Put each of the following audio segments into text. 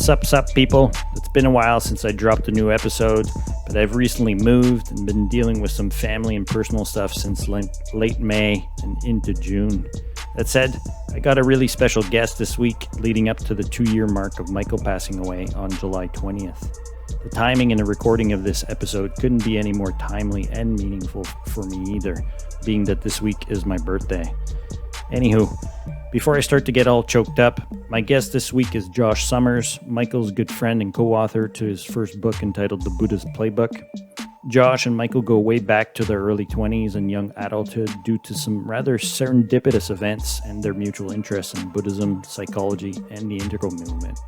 Sup, people. It's been a while since I dropped a new episode, but I've recently moved and been dealing with some family and personal stuff since late May and into June. That said, I got a really special guest this week leading up to the 2-year mark of Michael passing away on July 20th. The timing and the recording of this episode couldn't be any more timely and meaningful for me either, being that this week is my birthday. Anywho, before I start to get all choked up, my guest this week is Josh Summers, Michael's good friend and co-author to his first book entitled The Buddha's Playbook. Josh and Michael go way back to their early 20s and young adulthood due to some rather serendipitous events and their mutual interests in Buddhism, psychology, and the integral movement.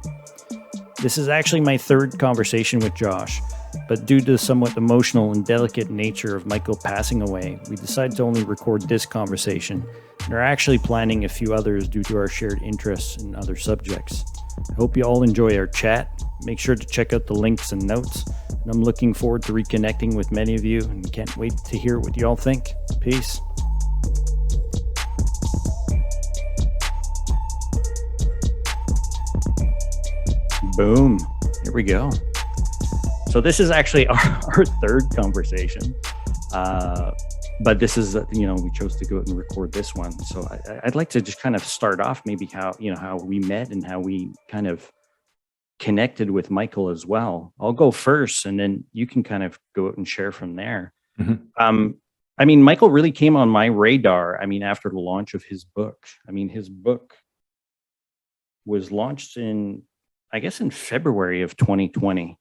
This is actually my third conversation with Josh, but due to the somewhat emotional and delicate nature of Michael passing away, we decided to only record this conversation and are actually planning a few others due to our shared interests in other subjects. I hope you all enjoy our chat. Make sure to check out the links and notes, and I'm looking forward to reconnecting with many of you and can't wait to hear what you all think. Peace. Boom. Here we go. So this is actually our third conversation. But this is, we chose to go and record this one. So I'd like to just kind of start off maybe how we met and how we kind of connected with Michael as well. I'll go first and then you can kind of go out and share from there. Mm-hmm. Michael really came on my radar, after the launch of his book. His book was launched in February of 2020.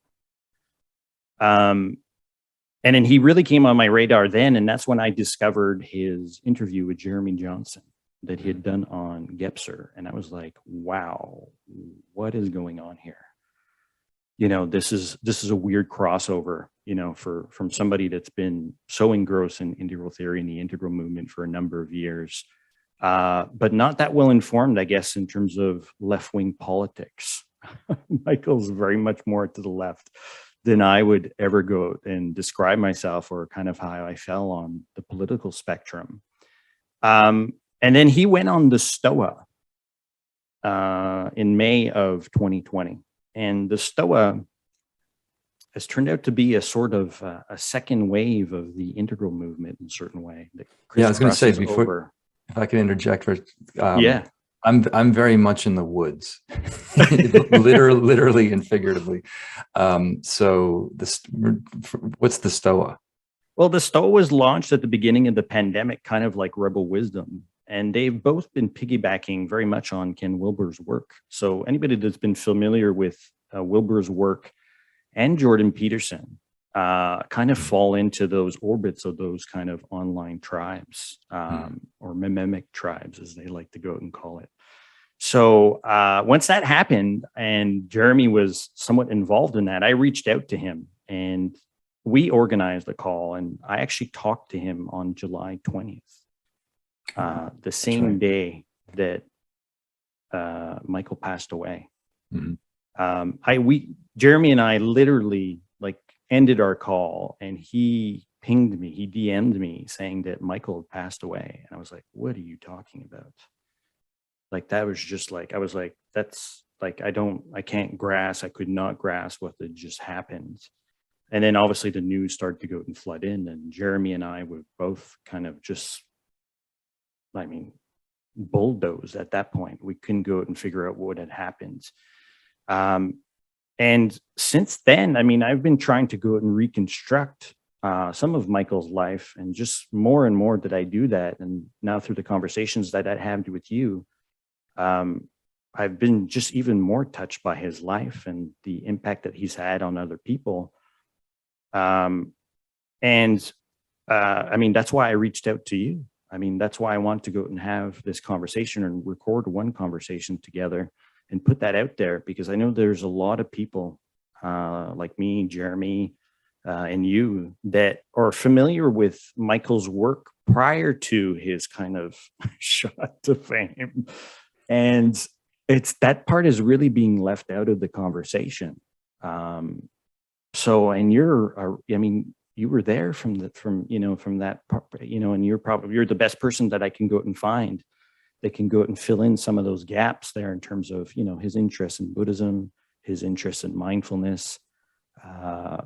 And then he really came on my radar then, and that's when I discovered his interview with Jeremy Johnson that he had done on Gepser. And I was like, wow, what is going on here? This is a weird crossover, from somebody that's been so engrossed in integral theory and the integral movement for a number of years, but not that well informed, I guess, in terms of left-wing politics. Michael's very much more to the left than I would ever go and describe myself or kind of how I fell on the political spectrum. And then he went on the Stoa in May of 2020. And the Stoa has turned out to be a sort of a second wave of the integral movement in a certain way. Yeah, I was going to say before, if I can interject first. Yeah. I'm very much in the woods, literally and figuratively. So what's the Stoa? Well, the Stoa was launched at the beginning of the pandemic, kind of like Rebel Wisdom, and they've both been piggybacking very much on Ken Wilber's work. So anybody that's been familiar with Wilber's work and Jordan Peterson kind of fall into those orbits of those kind of online tribes, or memic tribes, as they like to go out and call it. So once that happened and Jeremy was somewhat involved in that, I reached out to him and we organized a call, and I actually talked to him on July 20th, the same day that Michael passed away. Mm-hmm. Jeremy and I literally ended our call, and he pinged me, he DM'd me saying that Michael had passed away. And I was like, what are you talking about? That was just I was like, that's I could not grasp what had just happened. And then obviously the news started to go and flood in, and Jeremy and I were both kind of just, bulldozed at that point. We couldn't go out and figure out what had happened. And since then, I've been trying to go out and reconstruct some of Michael's life, and just more and more that I do that. And now through the conversations that I had with you, I've been just even more touched by his life and the impact that he's had on other people. That's why I reached out to you. That's why I want to go out and have this conversation and record one conversation together and put that out there, because I know there's a lot of people like me, Jeremy, and you that are familiar with Michael's work prior to his kind of shot to fame. And it's that part is really being left out of the conversation. And you were there from that part, and you're the best person that I can go out and find that can go out and fill in some of those gaps there in terms of, his interest in Buddhism, his interest in mindfulness, uh,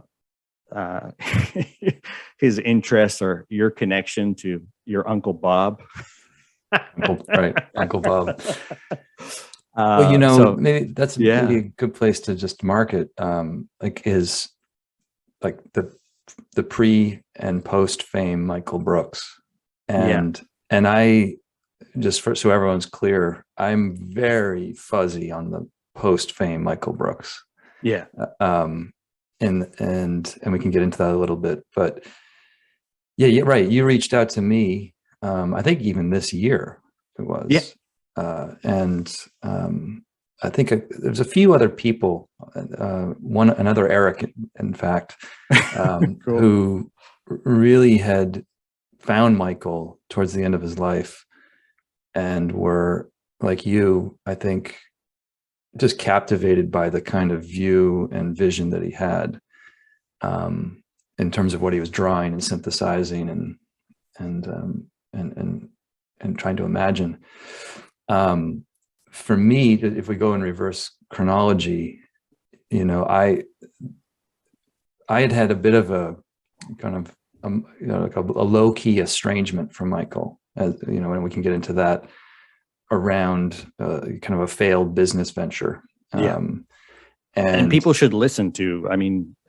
his interest or your connection to your Uncle Bob. Uncle Bob. So maybe that's maybe a good place to just mark it. Like the pre and post fame Michael Brooks, and I just so everyone's clear, I'm very fuzzy on the post fame Michael Brooks. Yeah. And we can get into that a little bit, but yeah, right. You reached out to me, I think even this year it was. Yeah. I think there's a few other people, another Erik, in fact, Cool. who really had found Michael towards the end of his life and were, like you, I think, just captivated by the kind of view and vision that he had, in terms of what he was drawing and synthesizing and trying to imagine. For me, if we go in reverse chronology, I had a bit of a kind of like a low key estrangement from Michael, as you know, and we can get into that, around kind of a failed business venture. And people should listen to,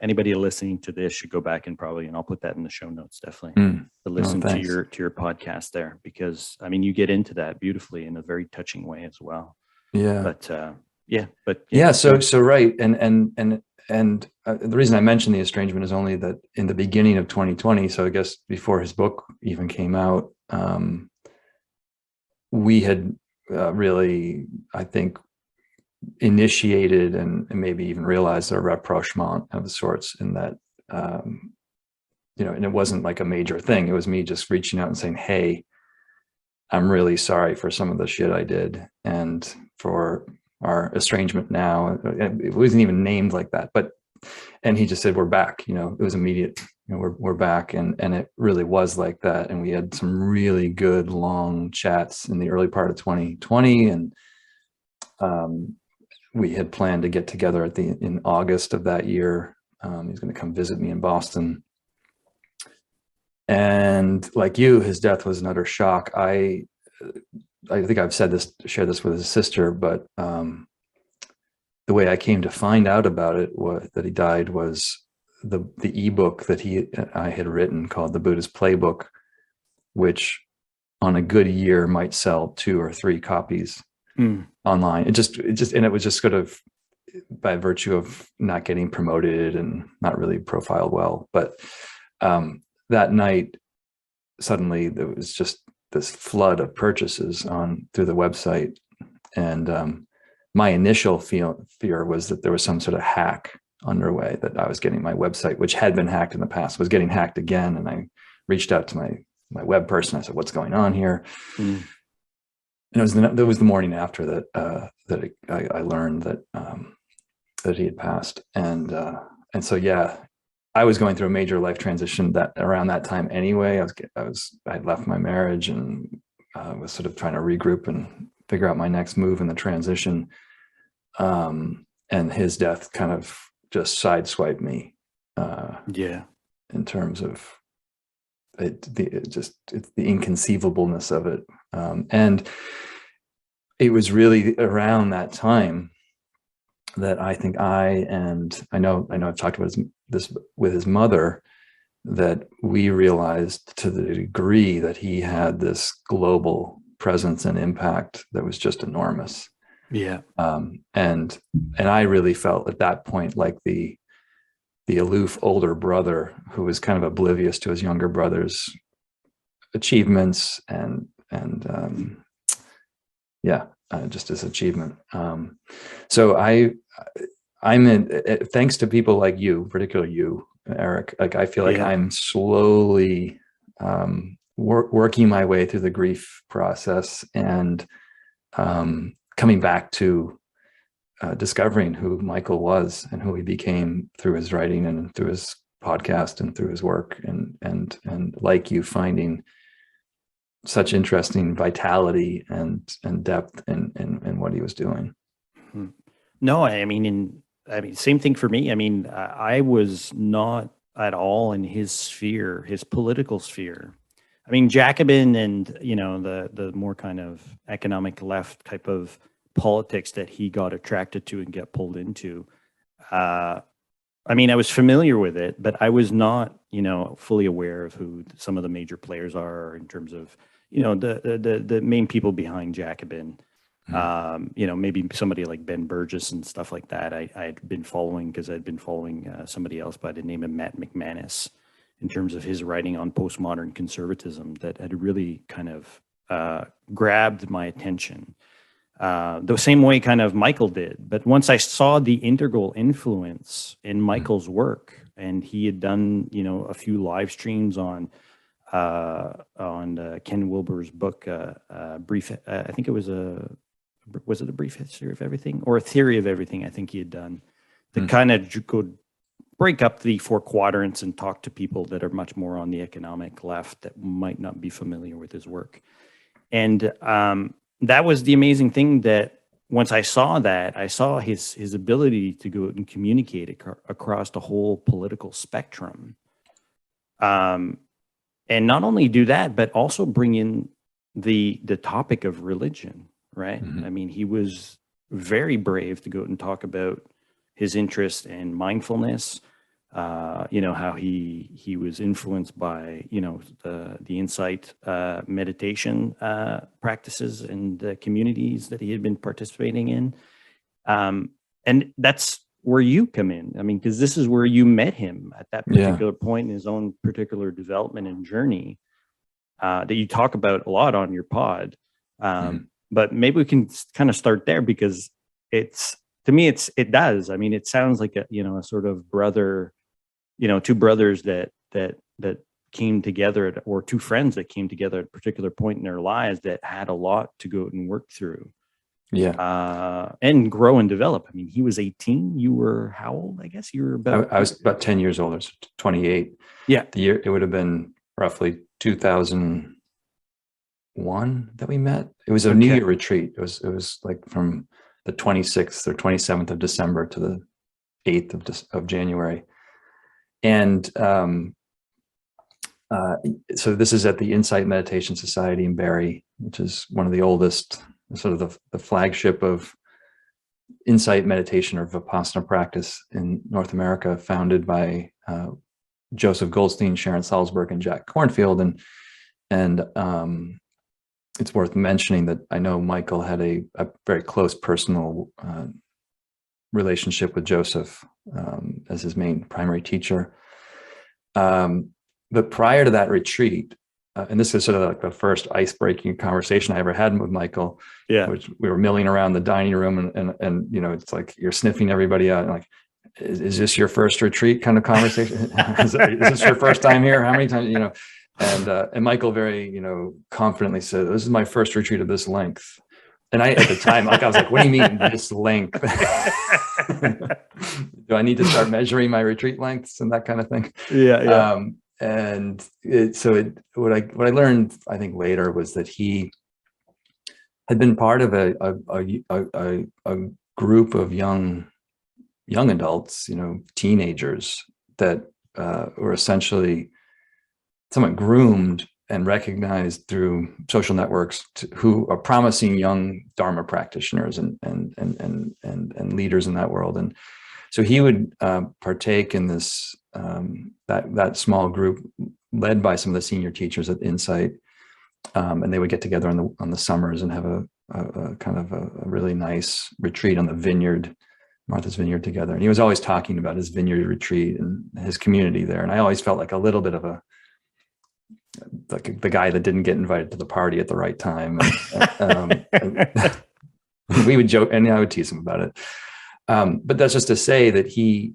anybody listening to this should go back and I'll put that in the show notes, definitely, to listen to your podcast there, because you get into that beautifully in a very touching way as well. Yeah. So right. And the reason I mentioned the estrangement is only that in the beginning of 2020, so I guess before his book even came out, we had really, I think, initiated and maybe even realized a rapprochement of sorts, in that, and it wasn't like a major thing. It was me just reaching out and saying, hey, I'm really sorry for some of the shit I did and for our estrangement now. It wasn't even named like that, and he just said, we're back. It was immediate. We're back. And it really was like that. And we had some really good long chats in the early part of 2020. And we had planned to get together in August of that year. He's going to come visit me in Boston. And like you, his death was an utter shock. I think I've shared this with his sister, but the way I came to find out about it that he died was the ebook that I had written called The Buddhist Playbook, which on a good year might sell 2 or 3 copies online. It was just sort of by virtue of not getting promoted and not really profiled well. But that night, suddenly there was just this flood of purchases through the website. And my initial fear was that there was some sort of hack underway, that I was getting my website, which had been hacked in the past, was getting hacked again. And I reached out to my web person. I said, what's going on here? And it was the morning after that I learned that he had passed. And so, yeah, I was going through a major life transition around that time anyway. I'd left my marriage and was sort of trying to regroup and figure out my next move in the transition. And his death kind of just sideswiped me. In terms of it's the inconceivableness of it. And it was really around that time that I think I know I've talked about this with his mother, that we realized to the degree that he had this global presence and impact that was just enormous. And I really felt at that point like the aloof older brother who was kind of oblivious to his younger brother's achievements and just his achievement. So I'm in, thanks to people like you, particularly you, Erik, like I feel like I'm slowly working my way through the grief process and coming back to discovering who Michael was and who he became through his writing and through his podcast and through his work, and like you, finding such interesting vitality and depth in what he was doing. No, I mean, I mean, same thing for me. I mean, I was not at all in his sphere, his political sphere. I mean, Jacobin and, the more kind of economic left type of politics that he got attracted to and get pulled into. Uh, I mean, I was familiar with it, but I was not, fully aware of who some of the major players are in terms of, the main people behind Jacobin. Maybe somebody like Ben Burgess and stuff like that. I had been following because I'd been following somebody else by the name of Matt McManus in terms of his writing on postmodern conservatism that had really kind of grabbed my attention. The same way kind of Michael did. But once I saw the integral influence in Michael's work, and he had done, a few live streams on Ken Wilber's book, brief. I think it was it a brief history of everything or a theory of everything? I think he had done that kind of could break up the four quadrants and talk to people that are much more on the economic left that might not be familiar with his work. And that was the amazing thing, that once I saw that, I saw his ability to go and communicate across the whole political spectrum. And not only do that, but also bring in the topic of religion, right? I mean, he was very brave to go out and talk about his interest in mindfulness, how he was influenced by, the insight meditation practices and the communities that he had been participating in. And that's where you come in. I mean, because this is where you met him at that particular point in his own particular development and journey that you talk about a lot on your pod. But maybe we can kind of start there, because to me, it does. I mean, it sounds like a sort of brother, two brothers that came together, or two friends that came together at a particular point in their lives that had a lot to go and work through. And grow and develop. I mean, he was 18. You were how old? I guess you were about. I was about 10 years older, so 28. Yeah. The year it would have been roughly 2001 that we met. It was a New Year retreat. It was like from the 26th or 27th of December to the 8th of January. And so this is at the Insight Meditation Society in Barrie, which is one of the oldest, sort of the flagship of insight meditation or Vipassana practice in North America, founded by Joseph Goldstein, Sharon Salzberg, and Jack Kornfield. And it's worth mentioning that I know Michael had a very close personal relationship with Joseph as his main primary teacher. But prior to that retreat, and this is sort of like the first ice-breaking conversation I ever had with Michael, which we were milling around the dining room, and it's like you're sniffing everybody out, and like, is this your first retreat kind of conversation? Is this your first time here? How many times, and Michael very, confidently said, this is my first retreat of this length. And I, at the time, I was like, what do you mean this length? Do I need to start measuring my retreat lengths and that kind of thing? And what I learned, I think, later was that he had been part of a group of young adults, teenagers that were essentially somewhat groomed and recognized through social networks who are promising young Dharma practitioners and leaders in that world. And so he would partake in this that small group led by some of the senior teachers at Insight, and they would get together on the summers and have a kind of a really nice retreat on the vineyard, Martha's Vineyard, together. And he was always talking about his vineyard retreat and his community there. And I always felt like a little bit of the guy that didn't get invited to the party at the right time. And we would joke, and I would tease him about it. But that's just to say that he,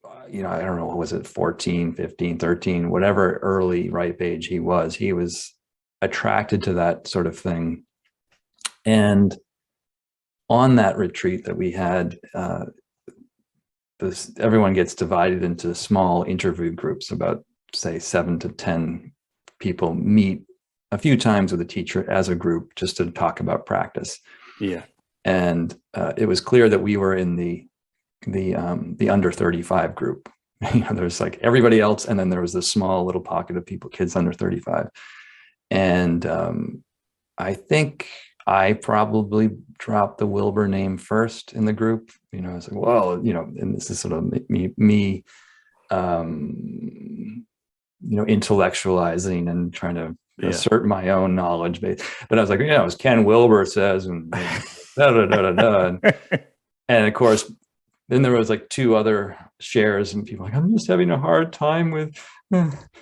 I don't know, was it 14, 15, 13, whatever early ripe age he was attracted to that sort of thing. And on that retreat that we had, everyone gets divided into small interview groups, about say 7 to 10 people meet a few times with a teacher as a group just to talk about practice. Yeah. And it was clear that we were in the the under 35 group. There's like everybody else, and then there was this small little pocket of people, kids under 35. And I think I probably dropped the Wilber name first in the group. I was like, well, and this is sort of me intellectualizing and trying to assert my own knowledge base. But I was like, as Ken Wilber says, and da da da da da. And of course, then there was like two other shares, and people were like, I'm just having a hard time with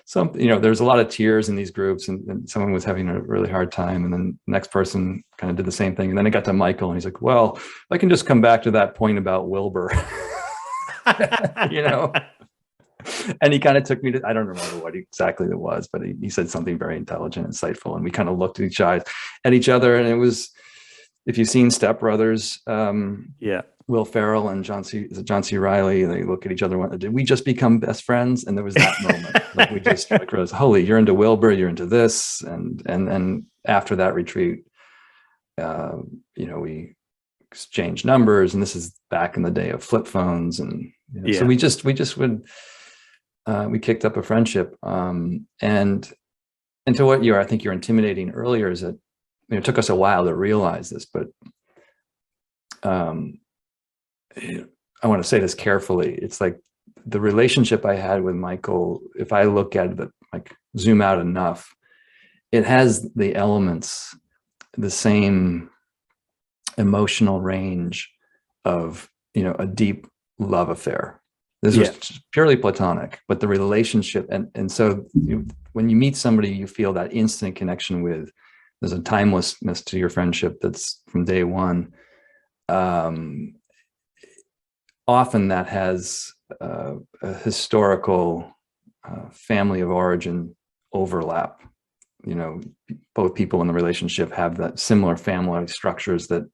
something. There's a lot of tears in these groups, and someone was having a really hard time, and then the next person kind of did the same thing. And then it got to Michael, and he's like, well, I can just come back to that point about Wilber. And he kind of took me to, I don't remember what exactly it was, but he said something very intelligent, insightful. And we kind of looked at each other. And it was, if you've seen Step Brothers, Will Ferrell and John C. Reilly, they look at each other. Did we just become best friends? And there was that moment. Like we just realized, holy, you're into Wilber, you're into this. And after that retreat, we exchanged numbers, and this is back in the day of flip phones. And so we just would, we kicked up a friendship. And to what I think you're intimidating earlier is that it took us a while to realize this, but I want to say this carefully. It's like the relationship I had with Michael, if I look at it, like zoom out enough, it has the elements, the same emotional range of, a deep love affair. This was purely platonic, but the relationship. And so when you meet somebody you feel that instant connection with, there's a timelessness to your friendship that's from day one. Often that has a historical family of origin overlap. Both people in the relationship have that similar family structures that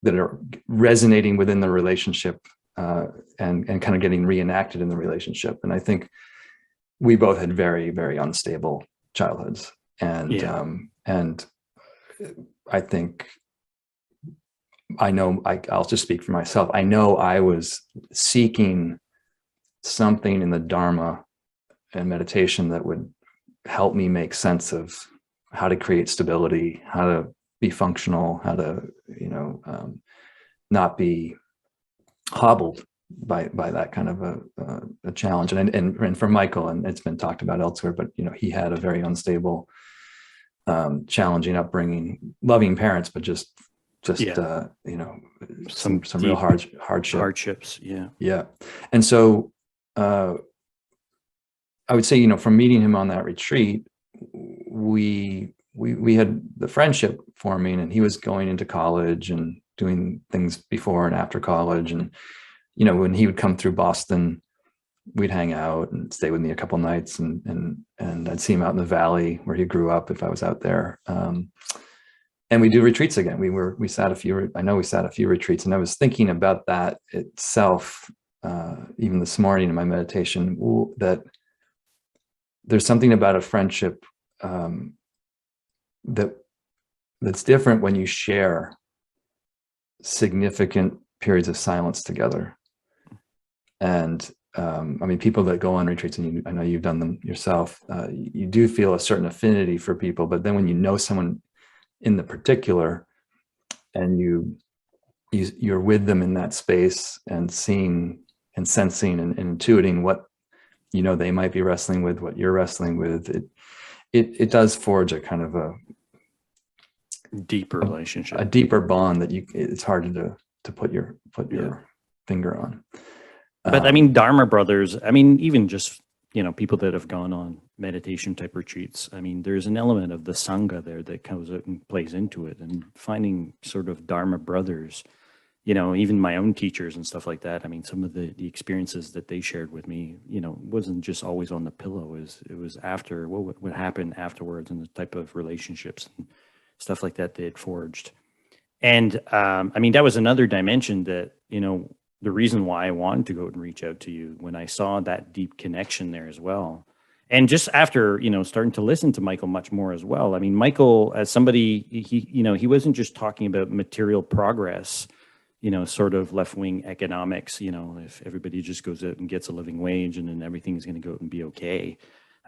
are resonating within the relationship and kind of getting reenacted in the relationship. And I think we both had very, very unstable childhoods. And I think I'll just speak for myself. I know I was seeking something in the Dharma and meditation that would help me make sense of how to create stability, how to be functional, how to, not be hobbled by that kind of a challenge. And for Michael, and it's been talked about elsewhere, but, he had a very unstable, challenging upbringing, loving parents, but just some real hardships. Yeah. And so I would say, from meeting him on that retreat, we had the friendship forming, and he was going into college and doing things before and after college. And when he would come through Boston, we'd hang out and stay with me a couple nights, and I'd see him out in the valley where he grew up if I was out there. And we do retreats again. We sat a few retreats, and I was thinking about that itself, even this morning in my meditation, that there's something about a friendship that's different when you share significant periods of silence together. And people that go on retreats, and I know you've done them yourself, you do feel a certain affinity for people, but then when you know someone in the particular, and you're with them in that space and seeing and sensing and intuiting what they might be wrestling with, what you're wrestling with, it does forge a kind of a deeper relationship, a deeper bond that it's hard to put your finger on. But Dharma Brothers, even just people that have gone on meditation type retreats, there's an element of the Sangha there that comes out and plays into it, and finding sort of Dharma Brothers, even my own teachers and stuff like that. Some of the experiences that they shared with me, wasn't just always on the pillow. It was after what happened afterwards, and the type of relationships and stuff like that they had forged. And that was another dimension that, the reason why I wanted to go and reach out to you, when I saw that deep connection there as well. And just after, starting to listen to Michael much more as well. Michael, as somebody, he wasn't just talking about material progress, sort of left-wing economics, if everybody just goes out and gets a living wage and then everything's going to go out and be okay.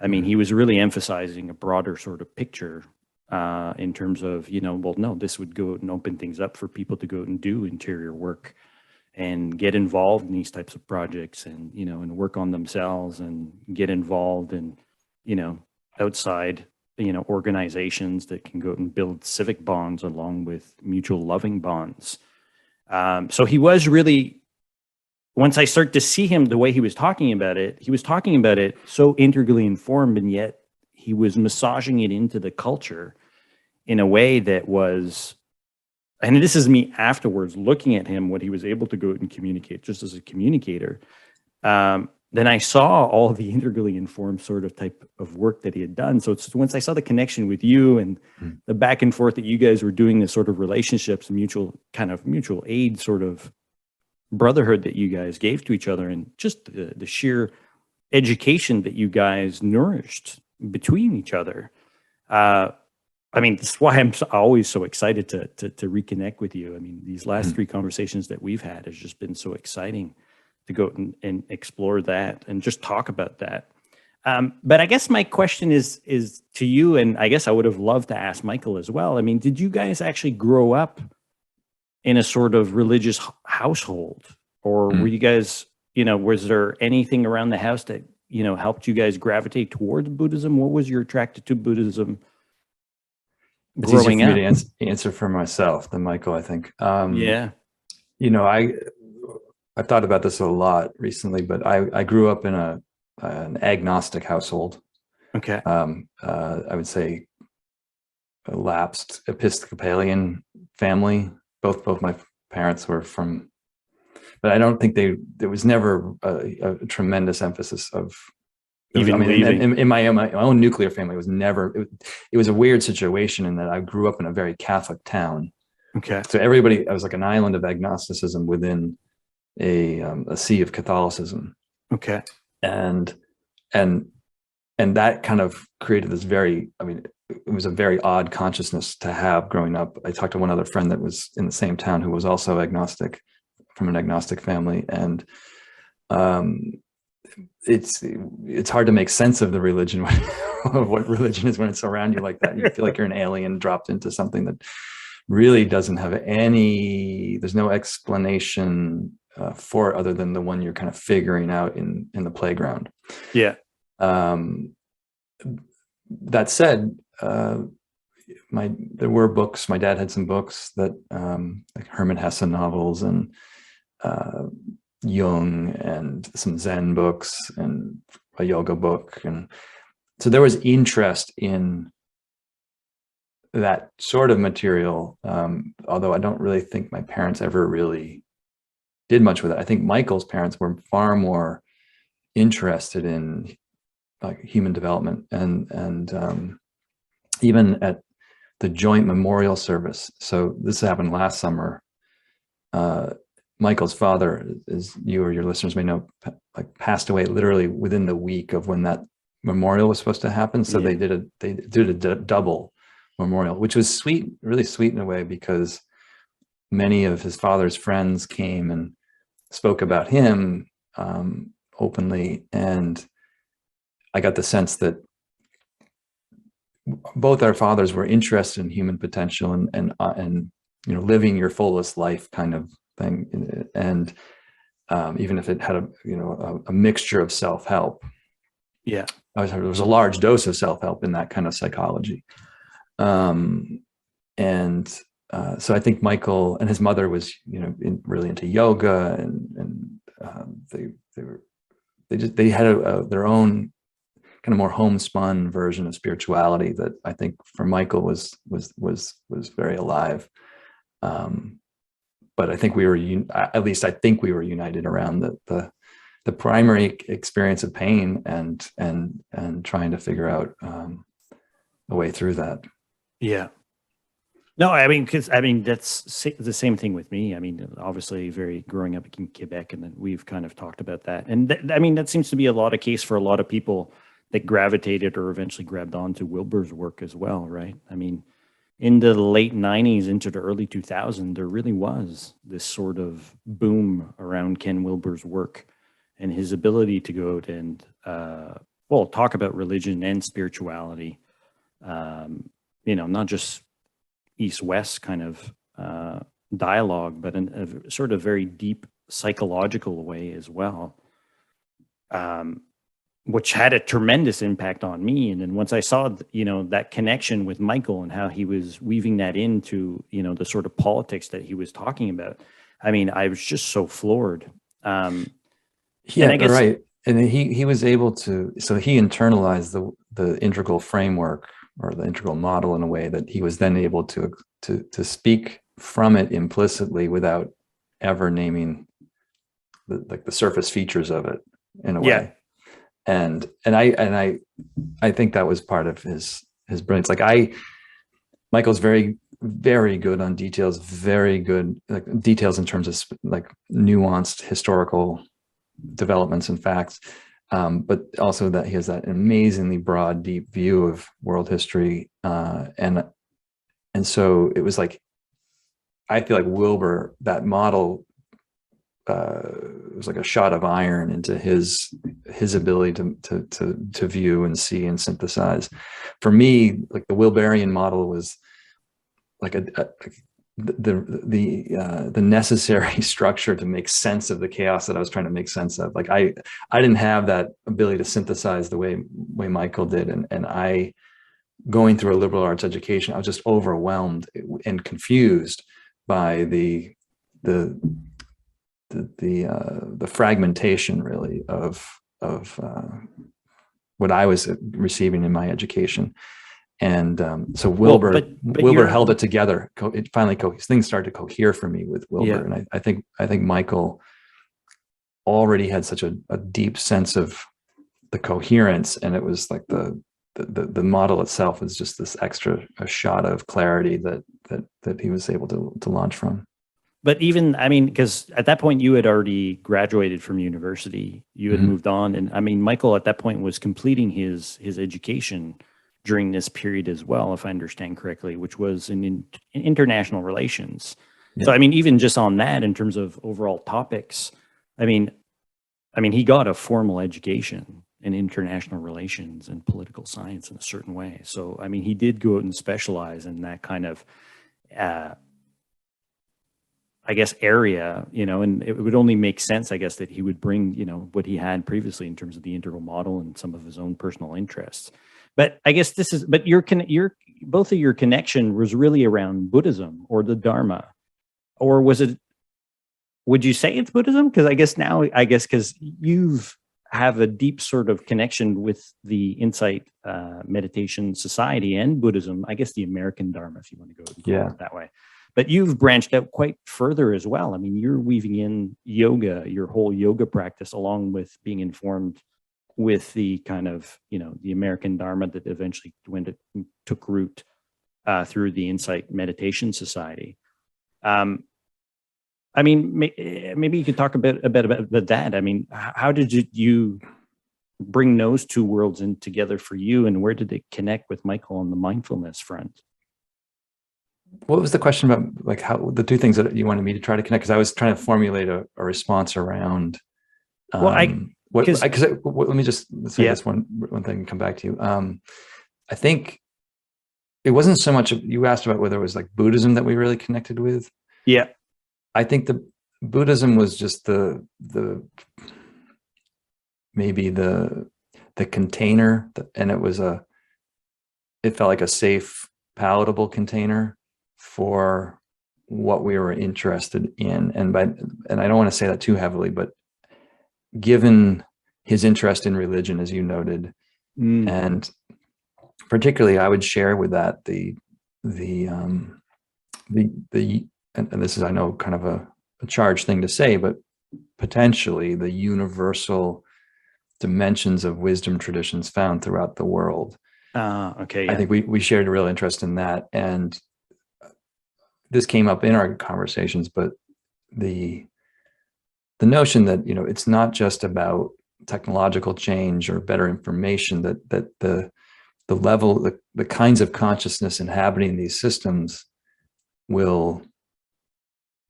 I mean, he was really emphasizing a broader sort of picture in terms of, well, no, this would go out and open things up for people to go out and do interior work and get involved in these types of projects and, and work on themselves and get involved in, outside, organizations that can go out and build civic bonds along with mutual loving bonds. So he was really, once I start to see him, the way he was talking about it so integrally informed, and yet he was massaging it into the culture in a way that was, and this is me afterwards looking at him, what he was able to go out and communicate just as a communicator. Then I saw all the integrally informed sort of type of work that he had done. So it's once I saw the connection with you and the back and forth that you guys were doing, this sort of relationships, mutual aid sort of brotherhood that you guys gave to each other, and just the sheer education that you guys nourished between each other. I mean, that's why I'm always so excited to reconnect with you. I mean, these last three conversations that we've had has just been so exciting to go and explore that and just talk about that. But I guess my question is to you, and I guess I would have loved to ask Michael as well. I mean, did you guys actually grow up in a sort of religious household, or were you guys, was there anything around the house that, helped you guys gravitate towards Buddhism? What was your attracted to Buddhism growing up? It's easier for me to answer for myself than Michael, I think. Yeah. I've thought about this a lot recently, but I grew up in an agnostic household. Okay. I would say a lapsed Episcopalian family. Both my parents were from, but I don't think there was never a tremendous emphasis of even in my own nuclear family. It was never. It was a weird situation in that I grew up in a very Catholic town. Okay. So I was like an island of agnosticism within a sea of Catholicism. Okay. And that kind of created this it was a very odd consciousness to have growing up. I talked to one other friend that was in the same town who was also agnostic, from an agnostic family. And it's hard to make sense of the religion, of what religion is when it's around you like that. You feel like you're an alien dropped into something that really doesn't have there's no explanation for it other than the one you're kind of figuring out in the playground. Yeah. That said, there were books. My dad had some books that like Hermann Hesse novels and Jung, and some Zen books and a yoga book. And so there was interest in that sort of material. Although I don't really think my parents ever really did much with it. I think Michael's parents were far more interested in like human development, and even at the joint memorial service. So this happened last summer. Michael's father, as you or your listeners may know, passed away literally within the week of when that memorial was supposed to happen. So they did a double memorial, which was sweet, really sweet in a way, because many of his father's friends came and spoke about him openly, and I got the sense that both our fathers were interested in human potential and living your fullest life kind of thing, and even if it had a mixture of self-help. Yeah, there was a large dose of self-help in that kind of psychology, and so I think Michael and his mother was really into yoga, and they had their own kind of more homespun version of spirituality that I think for Michael was very alive. But I think we were, at least I think we were united around the primary experience of pain and trying to figure out a way through that. Yeah. No, because that's the same thing with me. I mean, obviously, growing up in Quebec, and then we've kind of talked about that, and that seems to be a lot of case for a lot of people that gravitated or eventually grabbed onto Wilber's work as well, right? I mean, into the late 90s into the early 2000s, there really was this sort of boom around Ken Wilber's work and his ability to go out and, talk about religion and spirituality. Not just East-West kind of dialogue, but in a sort of very deep psychological way as well, which had a tremendous impact on me. And then once I saw, that connection with Michael and how he was weaving that into, the sort of politics that he was talking about, I mean, I was just so floored. Yeah, and I guess, right. And he was able to, so he internalized the integral framework or the integral model in a way that he was then able to speak from it implicitly without ever naming the surface features of it in a way. And I think that was part of his brilliance. Like Michael's very, very good on details, very good details in terms of like nuanced historical developments and facts, but also that he has that amazingly broad, deep view of world history, and so it was like, I feel like Wilber, that model, was like a shot of iron into his ability to view and see and synthesize. For me, like the Wilberian model was like the necessary structure to make sense of the chaos that I was trying to make sense of. Like I didn't have that ability to synthesize the way Michael did, and I, going through a liberal arts education, I was just overwhelmed and confused by the fragmentation, really, of what I was receiving in my education. And so Wilber, Wilber held it together. It finally, things started to cohere for me with Wilber. And I think Michael already had such a deep sense of the coherence, and it was like the model itself was just this extra shot of clarity that he was able to launch from. But even, I mean, because at that point you had already graduated from university, you had moved on, and I mean, Michael at that point was completing his education during this period as well, if I understand correctly, which was in international relations. Yeah. So, I mean, even just on that, in terms of overall topics, I mean, he got a formal education in international relations and political science in a certain way. So, I mean, he did go out and specialize in that kind of, I guess, area, and it would only make sense, I guess, that he would bring, what he had previously in terms of the integral model and some of his own personal interests. But I guess both of your connection was really around Buddhism or the Dharma, or would you say it's Buddhism? Because because you have a deep sort of connection with the Insight Meditation Society and Buddhism, I guess the American Dharma, if you want to go it that way. But you've branched out quite further as well. I mean, you're weaving in yoga, your whole yoga practice, along with being informed with the kind of, the American Dharma that eventually took root through the Insight Meditation Society. I mean, maybe you could talk a bit about that. I mean, how did you bring those two worlds in together for you, and where did it connect with Michael on the mindfulness front? What was the question about, like, how the two things that you wanted me to try to connect? Because I was trying to formulate a response around. Let me just say this one thing and come back to you. I think it wasn't so much, you asked about whether it was like Buddhism that we really connected with. Yeah. I think the Buddhism was just maybe the container, and it felt like a safe, palatable container for what we were interested in. And I don't want to say that too heavily, but given his interest in religion, as you noted, and particularly, I would share with that and this is, I know, kind of a charged thing to say, but potentially the universal dimensions of wisdom traditions found throughout the world. Okay. Yeah. I think we shared a real interest in that, and this came up in our conversations, but the notion that, it's not just about technological change or better information, that the level, the kinds of consciousness inhabiting these systems will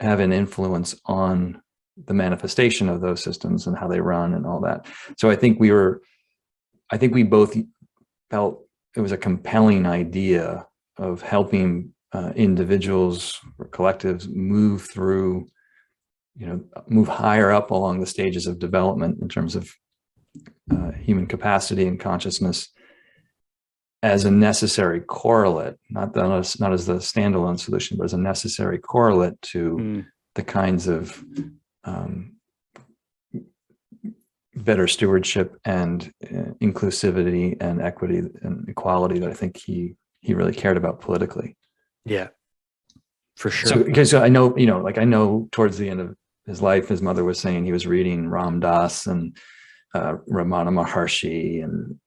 have an influence on the manifestation of those systems and how they run and all that. So I think we both felt it was a compelling idea of helping individuals or collectives move through, move higher up along the stages of development in terms of human capacity and consciousness, as a necessary correlate, not as the standalone solution, but as a necessary correlate to the kinds of better stewardship and inclusivity and equity and equality that I think he really cared about politically. Yeah, for sure. So because I know, I know towards the end of his life, his mother was saying he was reading Ram Dass and Ramana Maharshi, and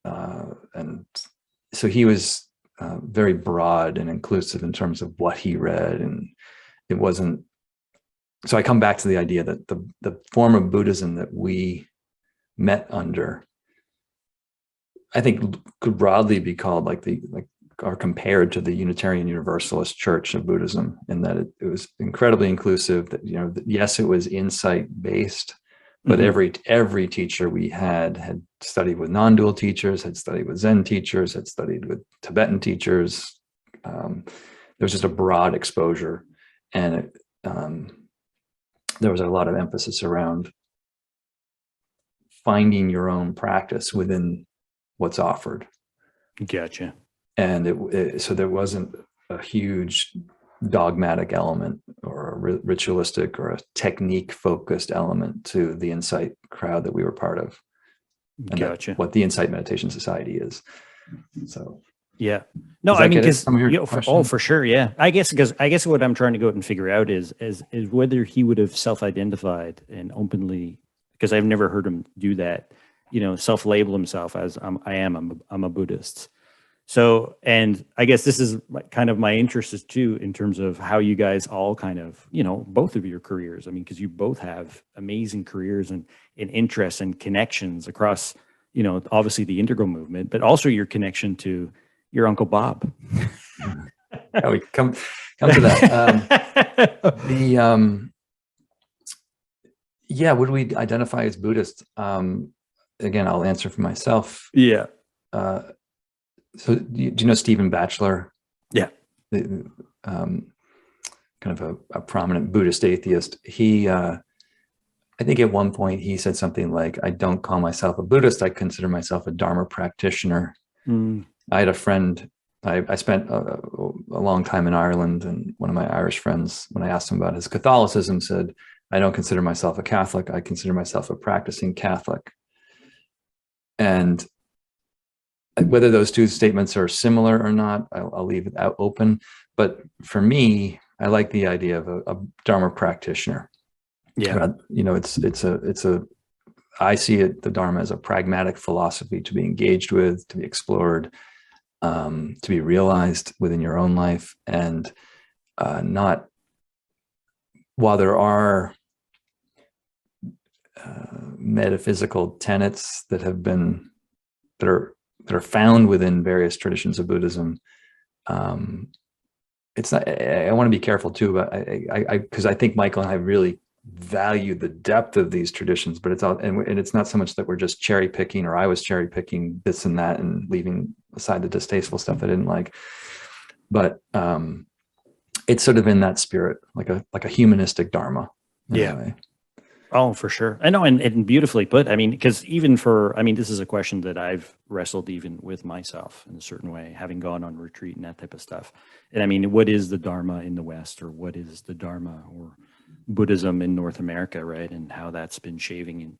so he was very broad and inclusive in terms of what he read, and it wasn't. So I come back to the idea that the form of Buddhism that we met under, I think, could broadly be called or compared to the Unitarian Universalist Church of Buddhism, in that it was incredibly inclusive. That yes, it was insight based, but every teacher we had studied with non-dual teachers, had studied with Zen teachers, had studied with Tibetan teachers. There was just a broad exposure, and there was a lot of emphasis around finding your own practice within what's offered. Gotcha. And so there wasn't a huge dogmatic element or a ritualistic or a technique focused element to the insight crowd that we were part of. And gotcha. What the Insight Meditation Society is. So yeah, no, I mean, because for sure, yeah. I guess what I'm trying to go out and figure out is whether he would have self-identified and openly, because I've never heard him do that, self-label himself as I'm a Buddhist. So, and I guess this is kind of my interest is too, in terms of how you guys all kind of, both of your careers. I mean, because you both have amazing careers and interests and connections across, obviously the Integral movement, but also your connection to your Uncle Bob. Yeah, we come to that. Would we identify as Buddhist? Again, I'll answer for myself. Yeah. So do you know Stephen Batchelor? Yeah. Kind of a prominent Buddhist atheist. He, I think at one point he said something like, "I don't call myself a Buddhist. I consider myself a Dharma practitioner." I had a friend, I spent a long time in Ireland, and one of my Irish friends, when I asked him about his Catholicism, said, "I don't consider myself a Catholic. I consider myself a practicing Catholic." And whether those two statements are similar or not, I'll leave it out open. But for me, I like the idea of a Dharma practitioner. Yeah. I see it, the Dharma, as a pragmatic philosophy to be engaged with, to be explored, to be realized within your own life, and not, while there are metaphysical tenets that are found within various traditions of Buddhism. It's not, I want to be careful too, but because I think Michael and I really value the depth of these traditions, but it's all, and it's not so much that we're just cherry picking, or I was cherry picking this and that and leaving aside the distasteful stuff I didn't like, but it's sort of in that spirit, like a humanistic Dharma. Yeah. Oh, for sure. I know, and beautifully put. I mean, because this is a question that I've wrestled even with myself in a certain way, having gone on retreat and that type of stuff. And I mean, what is the Dharma in the West, or what is the Dharma or Buddhism in North America, right? And how that's been changing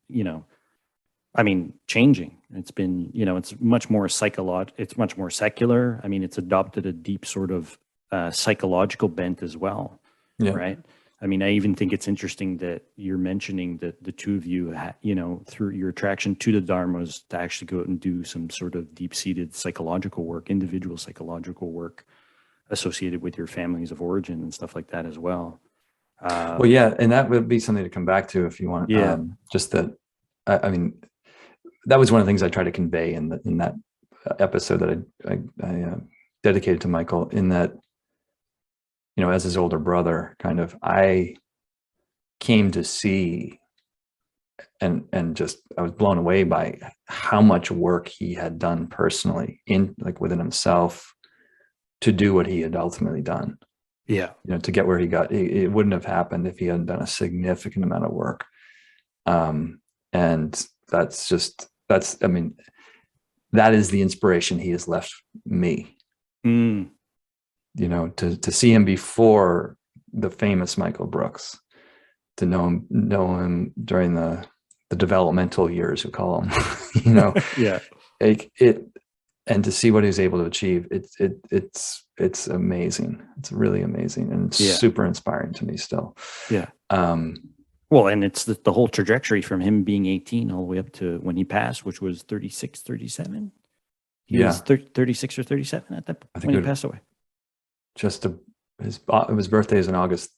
and, changing. It's been, it's much more it's much more secular. I mean, it's adopted a deep sort of psychological bent as well, right? I mean, I even think it's interesting that you're mentioning that the two of you, through your attraction to the Dharma, was to actually go out and do some sort of deep-seated psychological work, individual psychological work associated with your families of origin and stuff like that as well. Well, yeah, and that would be something to come back to if you want. Yeah. Just that, I mean, that was one of the things I tried to convey in that episode that I dedicated to Michael, in that, as his older brother, kind of, I came to see and just, I was blown away by how much work he had done personally within himself to do what he had ultimately done. Yeah. To get where he got. It wouldn't have happened if he hadn't done a significant amount of work. And that is the inspiration he has left me. To see him before the famous Michael Brooks, to know him during the developmental years, we call them, Yeah. And to see what he was able to achieve, it's amazing. It's really amazing, and it's super inspiring to me still. Yeah. Well, and it's the whole trajectory from him being 18 all the way up to when he passed, which was 36, 37. He was 36 or 37 at that point when he passed away. His birthday is on August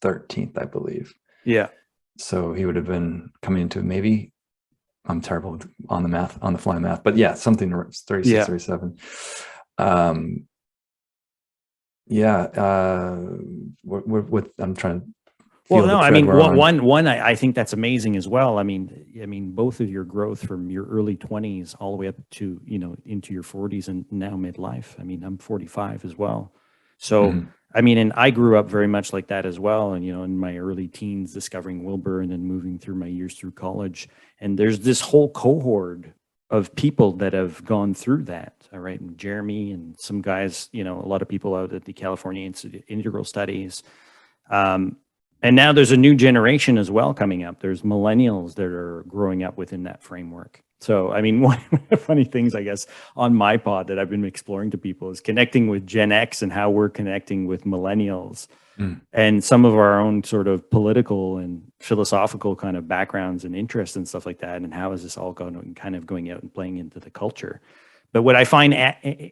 13th, I believe. Yeah. So he would have been coming into, maybe, I'm terrible on the fly math, but yeah, something 36, 37. What I'm trying to. Well, no, I mean, one, I think that's amazing as well. I mean, both of your growth from your early 20s all the way up to, into your 40s and now midlife. I mean, I'm 45 as well. So, I mean, and I grew up very much like that as well. And, in my early teens, discovering Wilber and then moving through my years through college. And there's this whole cohort of people that have gone through that. All right. And Jeremy and some guys, a lot of people out at the California Institute Integral Studies. And now there's a new generation as well coming up. There's millennials that are growing up within that framework. So, I mean, one of the funny things, I guess, on my pod that I've been exploring to people is connecting with Gen X and how we're connecting with millennials and some of our own sort of political and philosophical kind of backgrounds and interests and stuff like that. And how is this all going out and playing into the culture? But what I find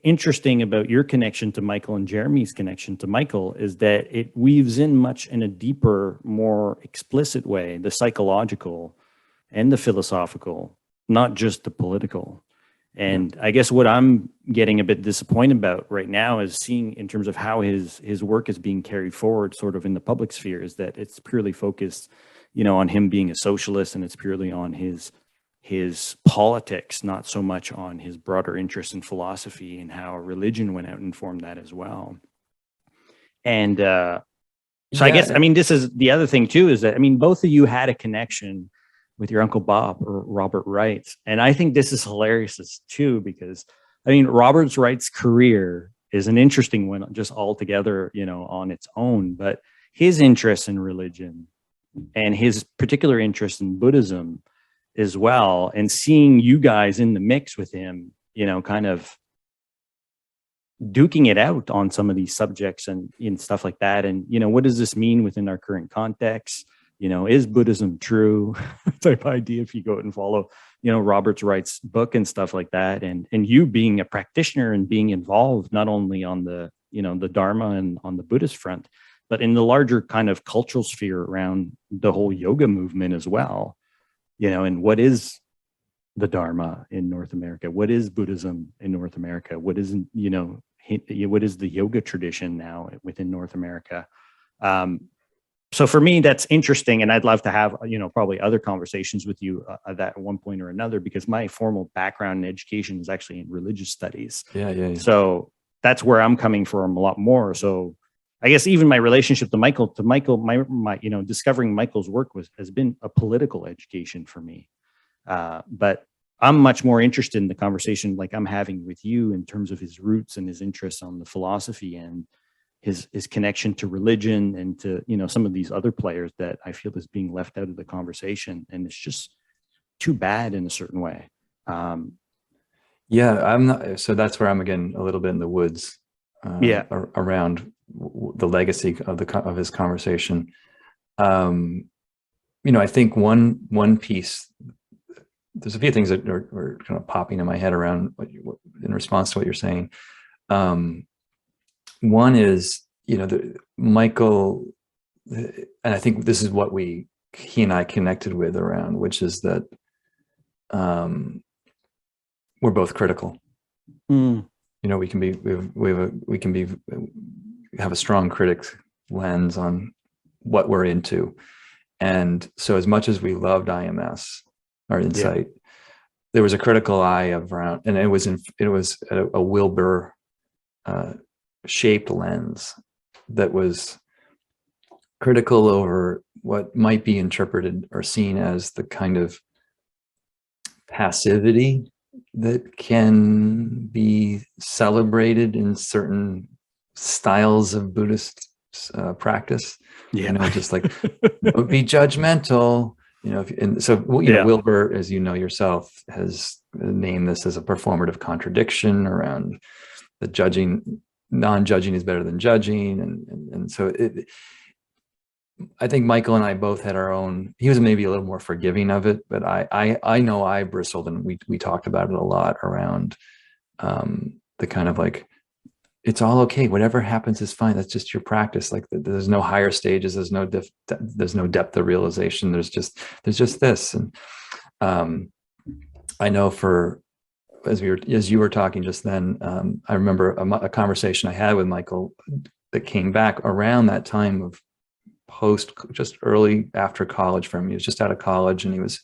interesting about your connection to Michael and Jeremy's connection to Michael is that it weaves in a deeper, more explicit way, the psychological and the philosophical, not just the political. And I guess what I'm getting a bit disappointed about right now is seeing, in terms of how his work is being carried forward sort of in the public sphere, is that it's purely focused, on him being a socialist, and it's purely on his politics, not so much on his broader interest in philosophy and how religion went out and informed that as well. And so I guess, I mean, this is the other thing too, is that, I mean, both of you had a connection with your Uncle Bob, or Robert Wright. And I think this is hilarious too, because I mean, Robert Wright's career is an interesting one just altogether, on its own, but his interest in religion and his particular interest in Buddhism as well, and seeing you guys in the mix with him, kind of duking it out on some of these subjects and stuff like that. And, what does this mean within our current context? Is Buddhism true type idea if you go and follow, Robert Wright's book and stuff like that. And you being a practitioner and being involved not only on the, the Dharma and on the Buddhist front, but in the larger kind of cultural sphere around the whole yoga movement as well. And what is the Dharma in North America? What is Buddhism in North America? What is, what is the yoga tradition now within North America? So for me, that's interesting. And I'd love to have, probably other conversations with you that at one point or another, because my formal background in education is actually in religious studies. Yeah. So that's where I'm coming from a lot more. So I guess even my relationship to Michael, my discovering Michael's work has been a political education for me. But I'm much more interested in the conversation like I'm having with you in terms of his roots and his interests on the philosophy and his connection to religion and to, some of these other players that I feel is being left out of the conversation. And it's just too bad in a certain way. Yeah, I'm not. So that's where I'm again a little bit in the woods. Around the legacy of his conversation. I think one piece. There's a few things that are kind of popping in my head around in response to what you're saying. One is, Michael, and I think this is what he and I connected with around, which is that we're both critical. Mm. You know, we can be have a strong critic lens on what we're into. And so as much as we loved IMS or Insight, there was a critical eye around, and it was a Wilber shaped lens that was critical over what might be interpreted or seen as the kind of passivity that can be celebrated in certain styles of Buddhist practice. Yeah. You know, just like, don't be judgmental. You know, and so, you know, Wilber, as you know yourself, has named this as a performative contradiction around the judging, non-judging is better than judging. And so I think Michael and I both had our own, he was maybe a little more forgiving of it, but I know I bristled, and we talked about it a lot around the kind of like, it's all okay. Whatever happens is fine. That's just your practice. Like there's no higher stages. There's no depth of realization. There's just this. And I know as you were talking just then, I remember a conversation I had with Michael that came back around that time of just early after college for him. He was just out of college, and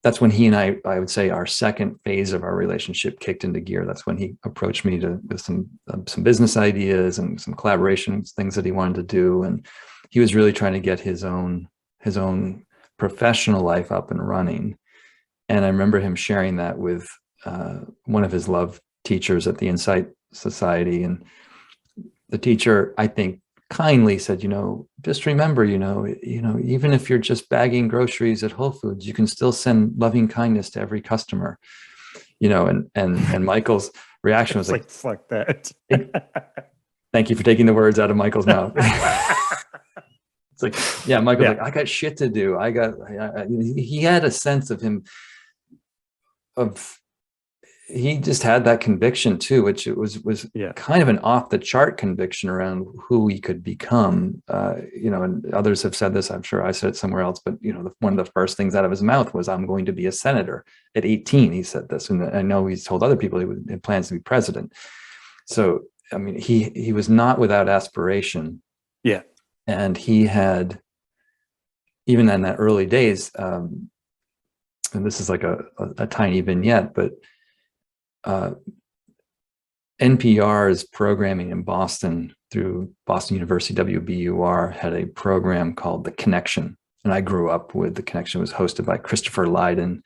that's when he and I would say our second phase of our relationship kicked into gear. That's when he approached me with some business ideas and some collaboration things that he wanted to do. And he was really trying to get his own professional life up and running. And I remember him sharing that with one of his love teachers at the Insight Society. And the teacher, I think, kindly said, just remember, even if you're just bagging groceries at Whole Foods, you can still send loving kindness to every customer, and Michael's reaction was like, fuck that. Thank you for taking the words out of Michael's mouth. It's like, yeah, Michael's like, I got shit to do. He had a sense of he just had that conviction too, which it was kind of an off the chart conviction around who he could become. And others have said this, I'm sure I said it somewhere else, but one of the first things out of his mouth was, I'm going to be a senator. At 18, he said this. And I know he's told other people he had plans to be president. So, I mean, he was not without aspiration. Yeah. And he had, even in that early days, and this is like a tiny vignette, but NPR's programming in Boston through Boston University WBUR had a program called The Connection. And I grew up with The Connection. It was hosted by Christopher Lydon.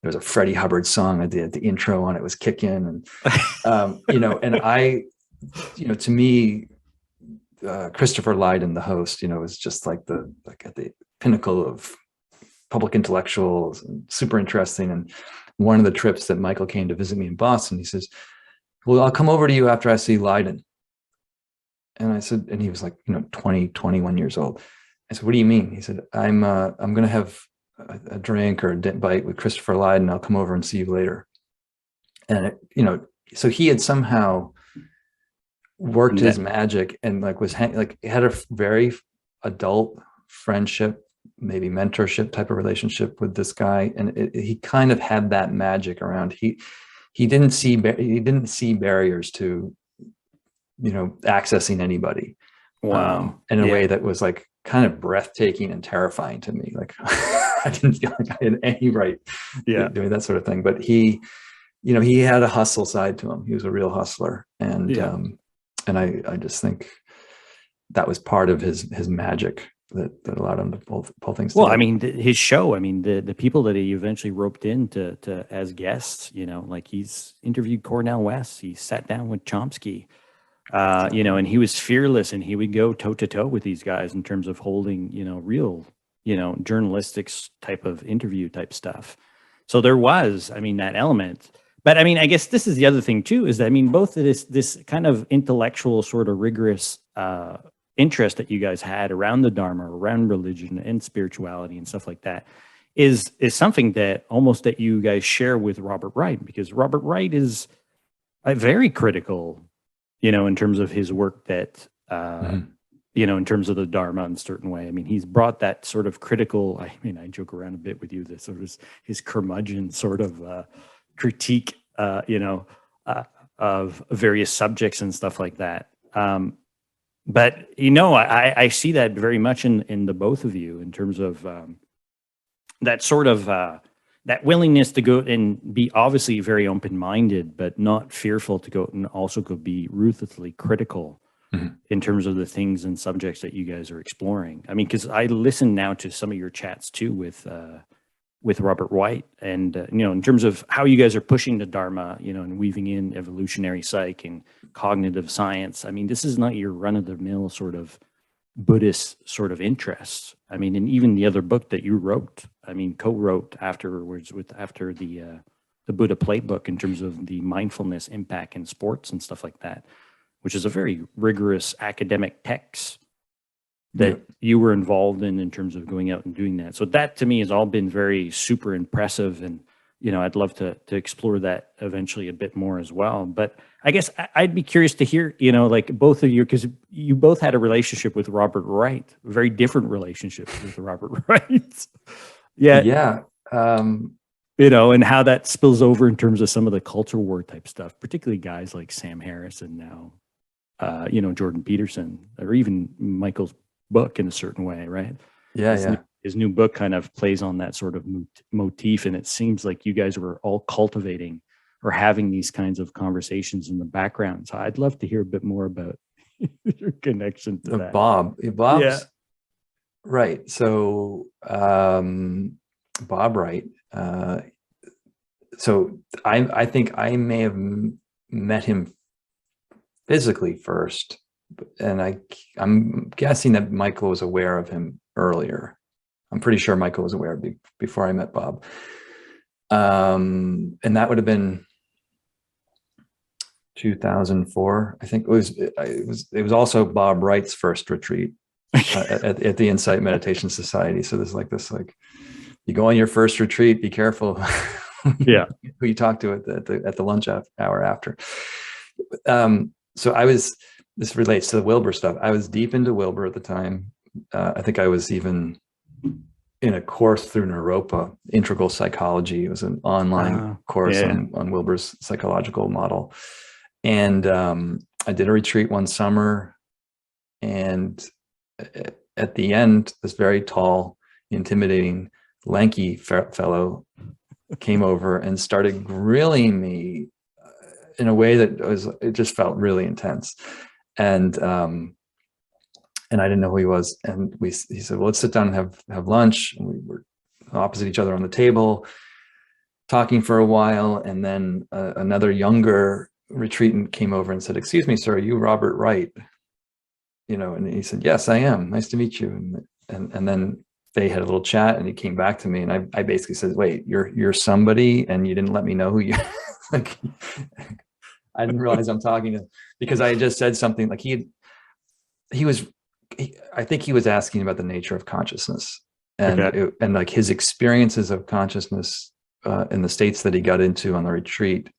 There was a Freddie Hubbard song. The intro on it was Kick In. And, and I, to me, Christopher Lydon, the host, was just like at the pinnacle of public intellectuals and super interesting. And one of the trips that Michael came to visit me in Boston, he says, well, I'll come over to you after I see Lydon. And I said, and he was like, 20, 21 years old. I said, what do you mean? He said, I'm going to have a drink or a bite with Christopher Lydon. I'll come over and see you later. And, so he had somehow worked his magic and had a very adult friendship, maybe mentorship type of relationship with this guy. And he kind of had that magic around. He didn't see barriers to, accessing anybody. Wow. In a way that was like kind of breathtaking and terrifying to me. Like I didn't feel like I had any right doing that sort of thing. But he had a hustle side to him. He was a real hustler. And I just think that was part of his magic that allowed him to pull things together. Well, I mean, his show, the people that he eventually roped in to as guests, like he's interviewed Cornel West, he sat down with Chomsky, and he was fearless, and he would go toe to toe with these guys in terms of holding, real, journalistic type of interview type stuff. So there was, that element. But I guess this is the other thing too, is that, both of this kind of intellectual sort of rigorous interest that you guys had around the Dharma, around religion and spirituality and stuff like that is something that you guys share with Robert Wright, because Robert Wright is very critical, in terms of his work that, in terms of the Dharma in a certain way. He's brought that sort of critical, I joke around a bit with you, this sort of his curmudgeon sort of critique, of various subjects and stuff like that. But I see that very much in the both of you in terms of that sort of that willingness to go and be obviously very open-minded, but not fearful to go and also go be ruthlessly critical in terms of the things and subjects that you guys are exploring. I mean, because I listen now to some of your chats too with Robert Wright, and in terms of how you guys are pushing the Dharma, and weaving in evolutionary psych and cognitive science. I mean, this is not your run-of-the-mill sort of Buddhist sort of interests. I mean, and even the other book that you wrote, I mean, co-wrote afterwards after the Buddha Playbook in terms of the mindfulness impact in sports and stuff like that, which is a very rigorous academic text that you were involved in terms of going out and doing that. So that to me has all been very super impressive. And, I'd love to explore that eventually a bit more as well. But I guess I'd be curious to hear, like both of you, because you both had a relationship with Robert Wright, a very different relationship with Robert Wright. Yeah. And how that spills over in terms of some of the culture war type stuff, particularly guys like Sam Harris and now, Jordan Peterson, or even Michael's book in a certain way, right? His new book kind of plays on that sort of motif, and it seems like you guys were all cultivating or having these kinds of conversations in the background. So I'd love to hear a bit more about your connection to that. Bob's right. So Bob Wright. So I think I may have met him physically first, and I'm guessing that Michael was aware of him earlier. I'm pretty sure Michael was aware before I met Bob. And that would have been 2004. I think it was also Bob Wright's first retreat at the Insight Meditation Society. So there's this you go on your first retreat, be careful who you talk to at the lunch hour after. So this relates to the Wilber stuff. I was deep into Wilber at the time. I think I was even in a course through Naropa, Integral Psychology. It was an online course on Wilber's psychological model. And I did a retreat one summer. And at the end, this very tall, intimidating, lanky fellow came over and started grilling me in a way that it just felt really intense. And I didn't know who he was. And he said, well, let's sit down and have lunch. And we were opposite each other on the table, talking for a while. And then another younger retreatant came over and said, excuse me, sir, are you Robert Wright? And he said, yes, I am. Nice to meet you. And then they had a little chat, and he came back to me, and I basically said, wait, you're somebody, and you didn't let me know who you like. I didn't realize I'm talking to, because I had just said something like I think he was asking about the nature of consciousness and and like his experiences of consciousness in the states that he got into on the retreat.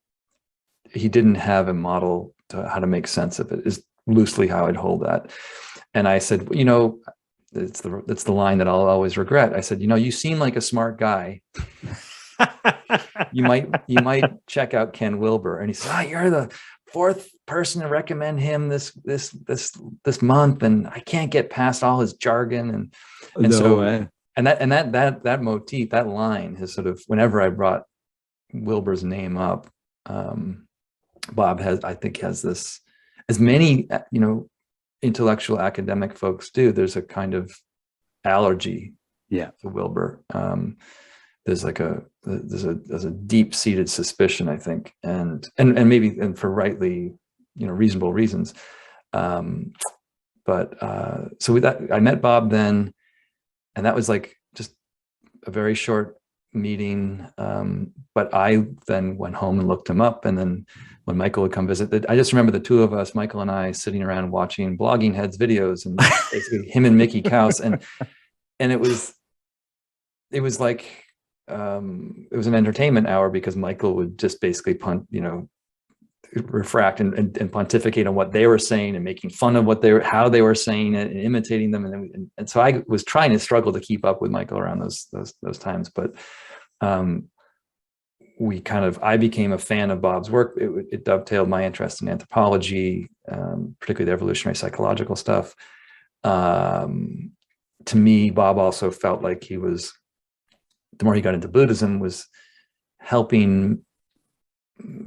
He didn't have a model to how to make sense of it, is loosely how I'd hold that. And I said, it's the line that I'll always regret. I said, you seem like a smart guy. you might check out Ken Wilber. And he said, you're the fourth person to recommend him this month, and I can't get past all his jargon. And that motif, that line has sort of, whenever I brought Wilber's name up, Bob has this, as many intellectual academic folks do, there's a kind of allergy to Wilber. There's a deep-seated suspicion, I think, and maybe for rightly, reasonable reasons. But so with that, I met Bob then, and that was just a very short meeting. But I then went home and looked him up, and then when Michael would come visit, I just remember the two of us, Michael and I, sitting around watching Blogging Heads videos, and basically him and Mickey Kaus, and it was like. It was an entertainment hour, because Michael would just basically refract and pontificate on what they were saying, and making fun of how they were saying it, and imitating them. And so I was trying to struggle to keep up with Michael around those times. But I became a fan of Bob's work. It dovetailed my interest in anthropology, particularly the evolutionary psychological stuff. To me, Bob also felt like he was, the more he got into Buddhism, was helping.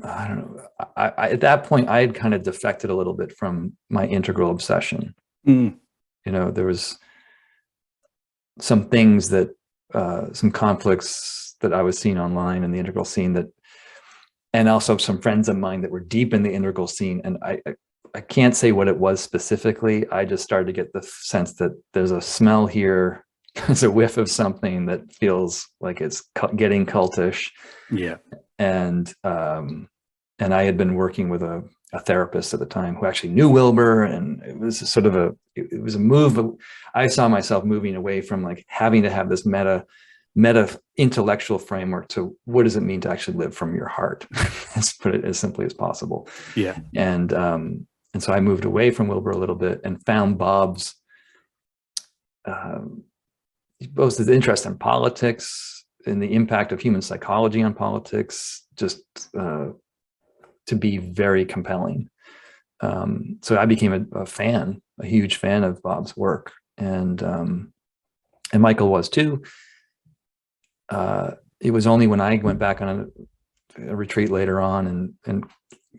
I don't know. At that point, I had kind of defected a little bit from my integral obsession. Mm. There was some things that, some conflicts that I was seeing online in the integral scene, and also some friends of mine that were deep in the integral scene. And I can't say what it was specifically. I just started to get the sense that there's a smell here. There's a whiff of something that feels like it's getting cultish. Yeah. And I had been working with a therapist at the time who actually knew Wilber, and it was sort of it was a move. I saw myself moving away from like having to have this meta intellectual framework to what does it mean to actually live from your heart. Let's put it as simply as possible. Yeah. And so I moved away from Wilber a little bit and found Bob's both his interest in politics and the impact of human psychology on politics, just to be very compelling. So I became a huge fan of Bob's work, and Michael was too. It was only when I went back on a retreat later on and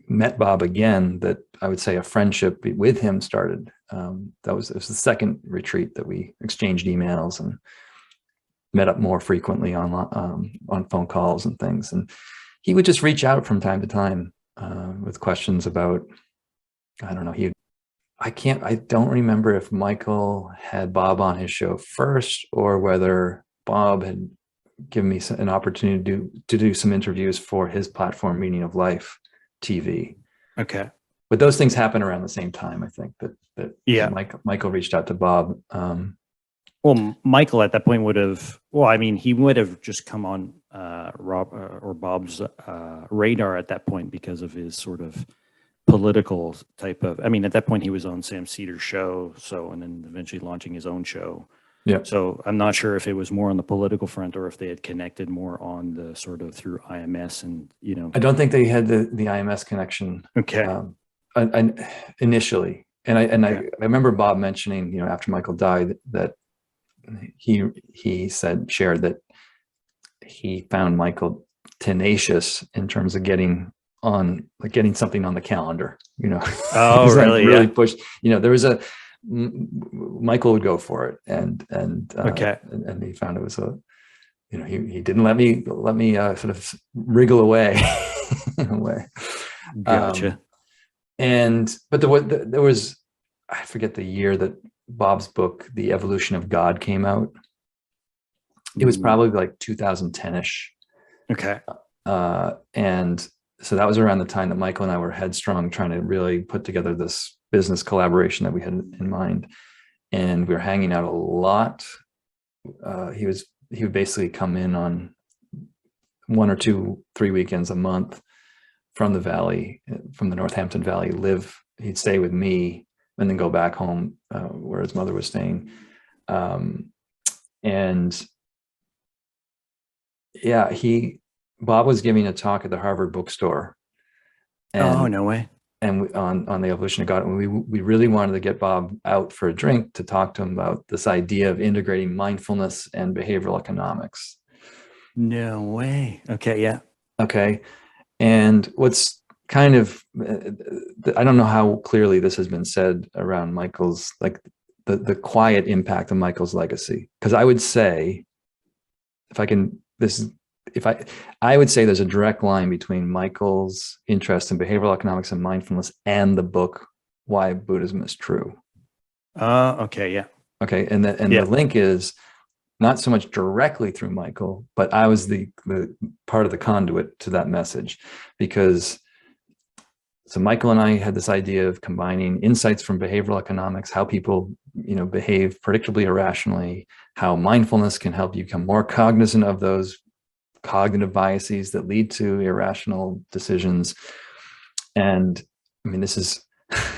met Bob again that I would say a friendship with him started. It was the second retreat that we exchanged emails and met up more frequently on phone calls and things. And he would just reach out from time to time with questions about, I don't know, I don't remember if Michael had Bob on his show first or whether Bob had given me an opportunity to do some interviews for his platform, Meaning of Life TV. Okay. But those things happen around the same time, I think, that yeah. Michael reached out to Bob. Well, Michael at that point he would have just come on Rob or Bob's radar at that point because of his sort of political type of, at that point he was on Sam Cedar's show, and then eventually launching his own show. Yeah. So I'm not sure if it was more on the political front or if they had connected more on the sort of through IMS and, I don't think they had the IMS connection. Okay. Initially. And I remember Bob mentioning, after Michael died, that he shared that he found Michael tenacious in terms of getting something on the calendar, Oh, really? Really pushed, there was Michael would go for it. And okay. And he found it was he didn't let me sort of wriggle away in a way. Gotcha. But there was, I forget the year that Bob's book, The Evolution of God, came out. It was probably like 2010-ish. Okay. And so that was around the time that Michael and I were headstrong, trying to really put together this business collaboration that we had in mind. And we were hanging out a lot. He would basically come in on 1 or 2, 3 weekends a month from the valley, from the Northampton Valley, he'd stay with me and then go back home where his mother was staying. Bob was giving a talk at the Harvard bookstore. Oh, no way. And on the evolution of God, and we really wanted to get Bob out for a drink to talk to him about this idea of integrating mindfulness and behavioral economics. No way. Okay, yeah. Okay. And what's kind of, I don't know how clearly this has been said around Michael's, like the quiet impact of Michael's legacy. Because I would say, I would say there's a direct line between Michael's interest in behavioral economics and mindfulness and the book, Why Buddhism is True. Okay, yeah. Okay, and the link is not so much directly through Michael, but I was the part of the conduit to that message, because so Michael and I had this idea of combining insights from behavioral economics, how people, behave predictably irrationally, how mindfulness can help you become more cognizant of those cognitive biases that lead to irrational decisions. And this is,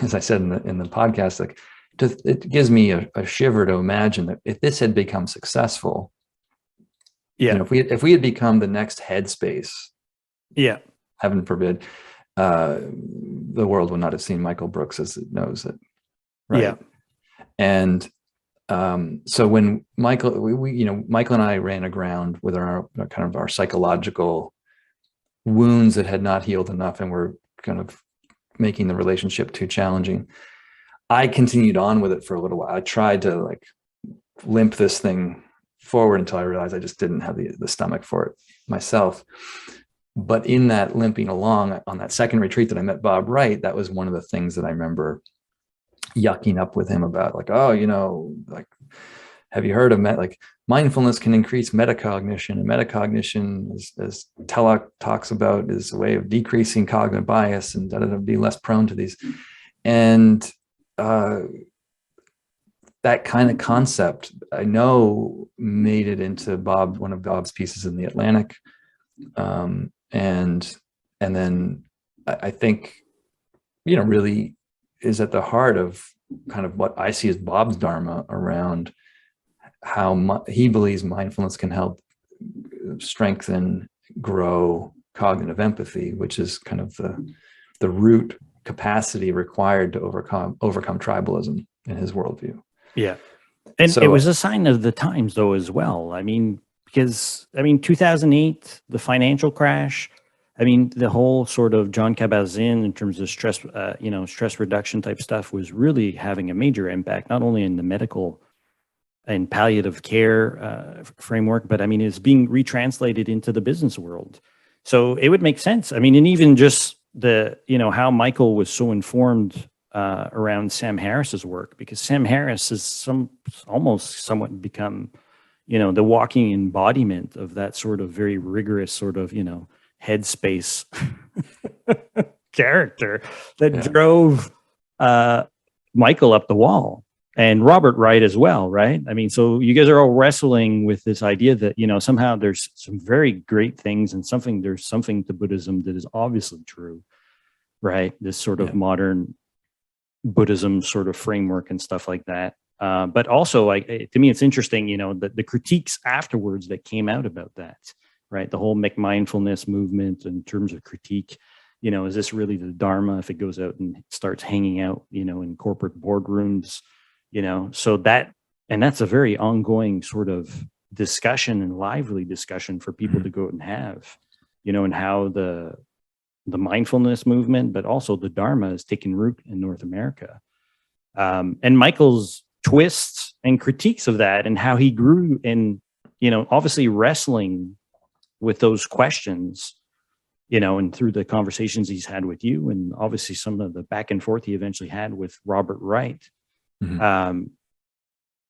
as I said in the podcast, like it gives me a shiver to imagine that if this had become successful, if we had become the next Headspace, Yeah. Heaven forbid, the world would not have seen Michael Brooks as it knows it, right? Yeah. And so when Michael, Michael and I ran aground with our kind of our psychological wounds that had not healed enough, and were kind of making the relationship too challenging. I continued on with it for a little while. I tried to like limp this thing forward until I realized I just didn't have the stomach for it myself. But in that limping along on that second retreat that I met Bob Wright, that was one of the things that I remember yucking up with him about, like, oh, like, have you heard of like mindfulness can increase metacognition, and metacognition, as Tellock talks about, is a way of decreasing cognitive bias and be less prone to these. And that kind of concept, I know, made it into one of Bob's pieces in the Atlantic. And then I think, really is at the heart of kind of what I see as Bob's Dharma around how he believes mindfulness can help strengthen, grow cognitive empathy, which is kind of the root capacity required to overcome tribalism in his worldview. Yeah. And so, it was a sign of the times, though, as well. I mean, because 2008, the financial crash, the whole sort of John Kabat-Zinn in terms of stress, stress reduction type stuff was really having a major impact, not only in the medical and palliative care framework, but it's being retranslated into the business world. So it would make sense. And even just how Michael was so informed around Sam Harris's work, because Sam Harris is almost somewhat become, the walking embodiment of that sort of very rigorous sort of, headspace character that drove Michael up the wall, and Robert Wright as well, right? So you guys are all wrestling with this idea that, somehow there's some very great things, and there's something to Buddhism that is obviously true, right? This sort of modern Buddhism sort of framework and stuff like that. But also, to me, it's interesting, the critiques afterwards that came out about that, right? The whole McMindfulness movement in terms of critique, is this really the Dharma if it goes out and starts hanging out, in corporate boardrooms, so that's a very ongoing sort of discussion and lively discussion for people to go out and have, and how the mindfulness movement, but also the Dharma, has taken root in North America. And Michael's twists and critiques of that, and how he grew in, obviously wrestling with those questions, and through the conversations he's had with you, and obviously some of the back and forth he eventually had with Robert Wright,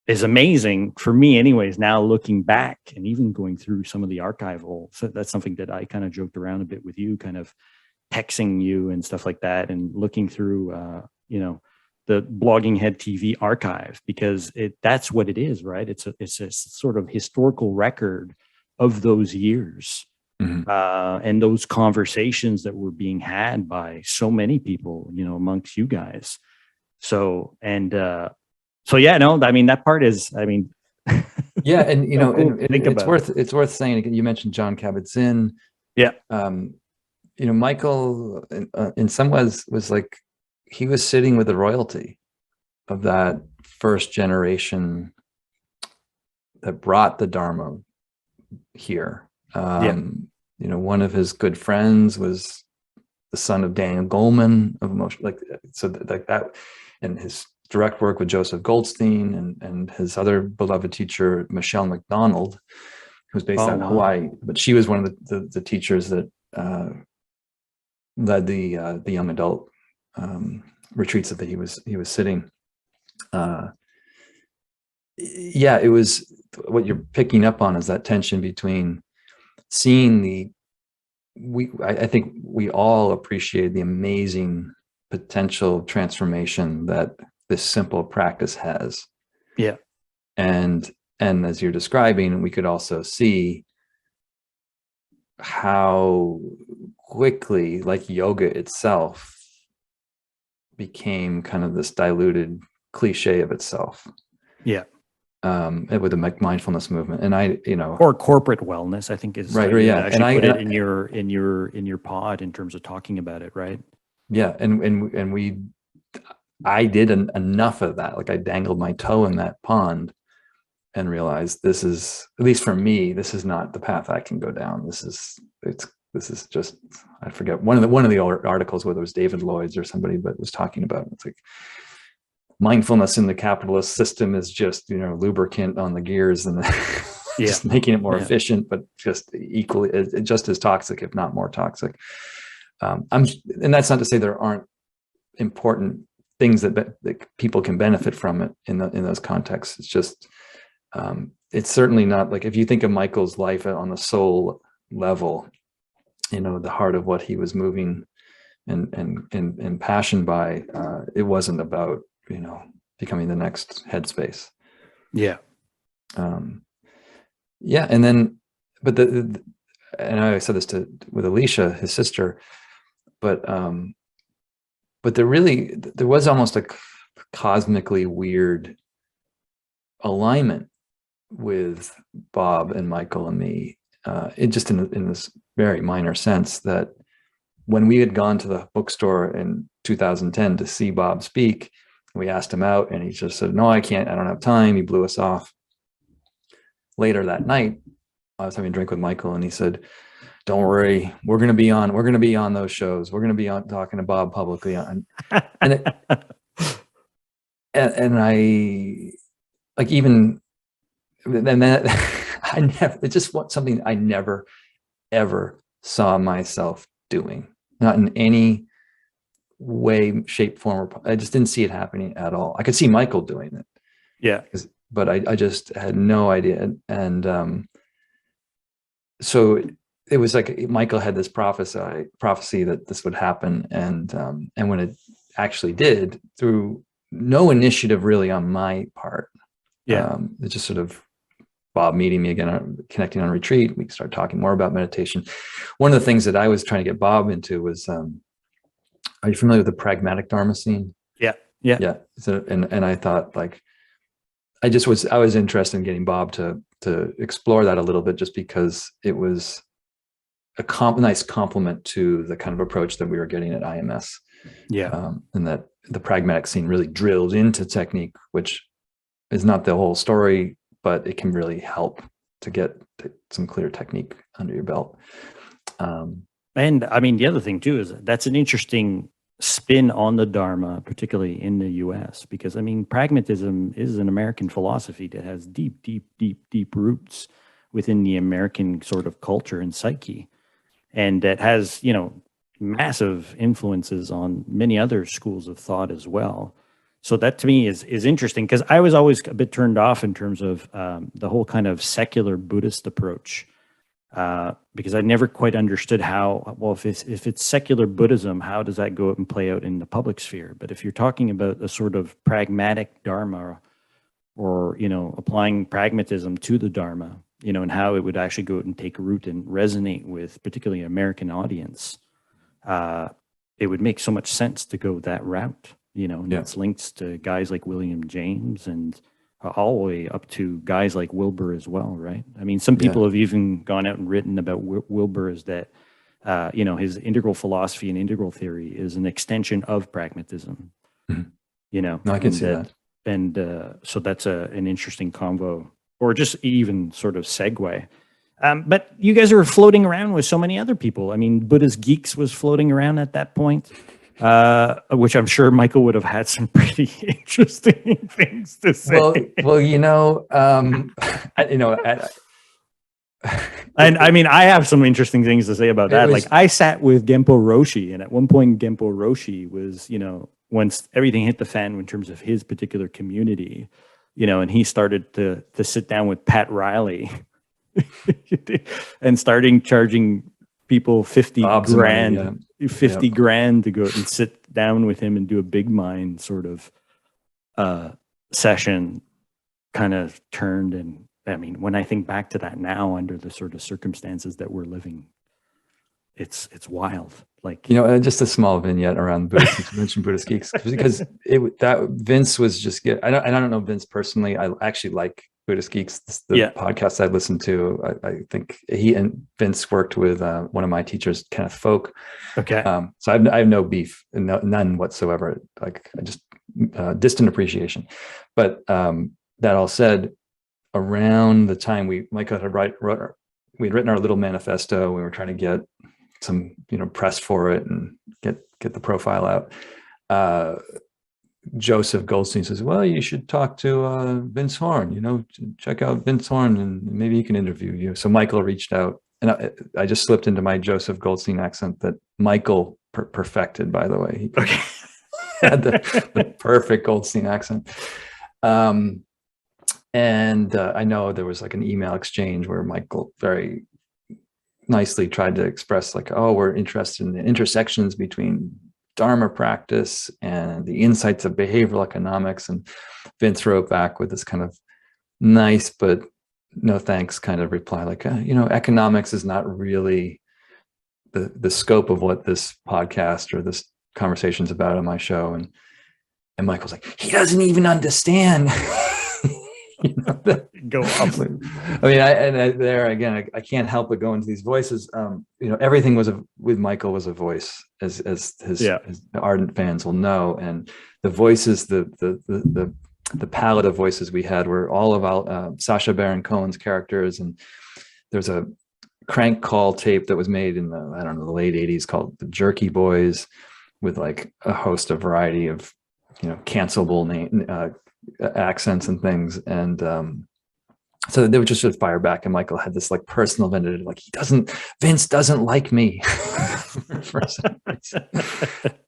is amazing for me anyways, now looking back and even going through some of the archival. So that's something that I kind of joked around a bit with you, kind of texting you and stuff like that, and looking through, the Blogging Head TV archive, because that's what it is, right? It's a sort of historical record of those years, and those conversations that were being had by so many people, amongst you guys. So, yeah, no, that part is, yeah. And, so cool. and it's worth saying, you mentioned John Kabat-Zinn. Yeah. Michael, in some ways, was like, he was sitting with the royalty of that first generation that brought the Dharma here. One of his good friends was the son of Daniel Goleman of Emotion, like that, and his direct work with Joseph Goldstein, and his other beloved teacher, Michelle McDonald, who's based out in Hawaii, but she was one of the teachers that led the young adult retreats that he was sitting. It was, what you're picking up on is that tension between seeing I think we all appreciate the amazing potential transformation that this simple practice has. Yeah. And as you're describing, we could also see how quickly, like yoga itself, became kind of this diluted cliche of itself. Yeah. with the mindfulness movement. And I, or corporate wellness, I think is right, how you yeah. actually put it in your pod in terms of talking about it, right? Yeah, and I did enough of that. Like I dangled my toe in that pond and realized this is, at least for me, this is not the path I can go down. This is just, I forget one of the articles, whether it was David Lloyd's or somebody, but was talking about it's like mindfulness in the capitalist system is just lubricant on the gears and just making it more efficient, but just equally just as toxic, if not more toxic. And that's not to say there aren't important things that people can benefit from it in those contexts. It's just it's certainly not like, if you think of Michael's life on the soul level, the heart of what he was moving and passion by, it wasn't about becoming the next headspace. Yeah. Yeah. And then, but and I said this with Alicia, his sister, but there was almost a cosmically weird alignment with Bob and Michael and me, it just in this very minor sense, that when we had gone to the bookstore in 2010 to see Bob speak, we asked him out and he just said, no, I can't, I don't have time. He blew us off. Later that night, I was having a drink with Michael and he said, don't worry, we're going to be on those shows. We're going to be on talking to Bob publicly. And I, like, even then, that it's just something I never, ever saw myself doing, not in any way, shape, form, or I just didn't see it happening at all. I could see Michael doing it. Yeah. But I just had no idea. And so it was like Michael had this prophecy that this would happen. And when it actually did, through no initiative really on my part, it just sort of Bob meeting me again, connecting on retreat. We started talking more about meditation. One of the things that I was trying to get Bob into was, are you familiar with the pragmatic Dharma scene? Yeah. So, and I thought, like, I was interested in getting Bob to explore that a little bit, just because it was a nice complement to the kind of approach that we were getting at IMS. Yeah. And that the pragmatic scene really drills into technique, which is not the whole story, but it can really help to get some clear technique under your belt. And I mean, the other thing too is that's an interesting spin on the Dharma, particularly in the US, because I mean, pragmatism is an American philosophy that has deep, deep, deep, deep roots within the American sort of culture and psyche. And that has, massive influences on many other schools of thought as well. So that to me is interesting, because I was always a bit turned off in terms of the whole kind of secular Buddhist approach, because I never quite understood how, well, if it's secular Buddhism, how does that go out and play out in the public sphere? But if you're talking about a sort of pragmatic Dharma, or, applying pragmatism to the Dharma, and how it would actually go out and take root and resonate with particularly an American audience, it would make so much sense to go that route. And it's linked to guys like William James and all the way up to guys like Wilber as well, right? I mean, some people have even gone out and written about Wilber as that, his integral philosophy and integral theory is an extension of pragmatism. Mm-hmm. No, I can see that. And so that's an interesting convo, or just even sort of segue. But you guys are floating around with so many other people. I mean, Buddhist Geeks was floating around at that point. Which I'm sure Michael would have had some pretty interesting things to say. And I mean, I have some interesting things to say about that. Like, I sat with Genpo Roshi, and at one point, Genpo Roshi was, once everything hit the fan in terms of his particular community, and he started to sit down with Pat Riley and starting charging people 50 grand. 50 grand to go and sit down with him and do a big mind sort of session, kind of turned. And I mean, when I think back to that now, under the sort of circumstances that we're living, it's wild. Like, just a small vignette around Buddhist, you mentioned Buddhist Geeks, because that Vince was just good. I don't know Vince personally. I actually like Buddhist Geeks, the podcast I listened to. I think he and Vince worked with one of my teachers, Kenneth Folk. Okay. So I have no beef, none whatsoever. Like I just distant appreciation. But that all said, around the time Michael had we'd written our little manifesto. We were trying to get some, press for it and get the profile out. Joseph Goldstein says, well, you should talk to Vince Horn, check out Vince Horn and maybe he can interview you. So Michael reached out, and I just slipped into my Joseph Goldstein accent that Michael perfected, by the way. He had the perfect Goldstein accent. And I know there was like an email exchange where Michael very nicely tried to express like, oh, we're interested in the intersections between Dharma practice and the insights of behavioral economics. And Vince wrote back with this kind of nice, but no thanks kind of reply, like, economics is not really the scope of what this podcast or this conversation is about on my show. And Michael's like, he doesn't even understand. Go off. I mean, there again, I can't help but go into these voices. Everything with Michael was a voice, as his ardent fans will know, and the voices, the palette of voices we had were all about Sacha Baron Cohen's characters. And there's a crank call tape that was made in the late 80s called The Jerky Boys, with like a host of variety of cancelable accents and things. And so they would just sort of fire back, and Michael had this like personal vendetta, like Vince doesn't like me. For some reason.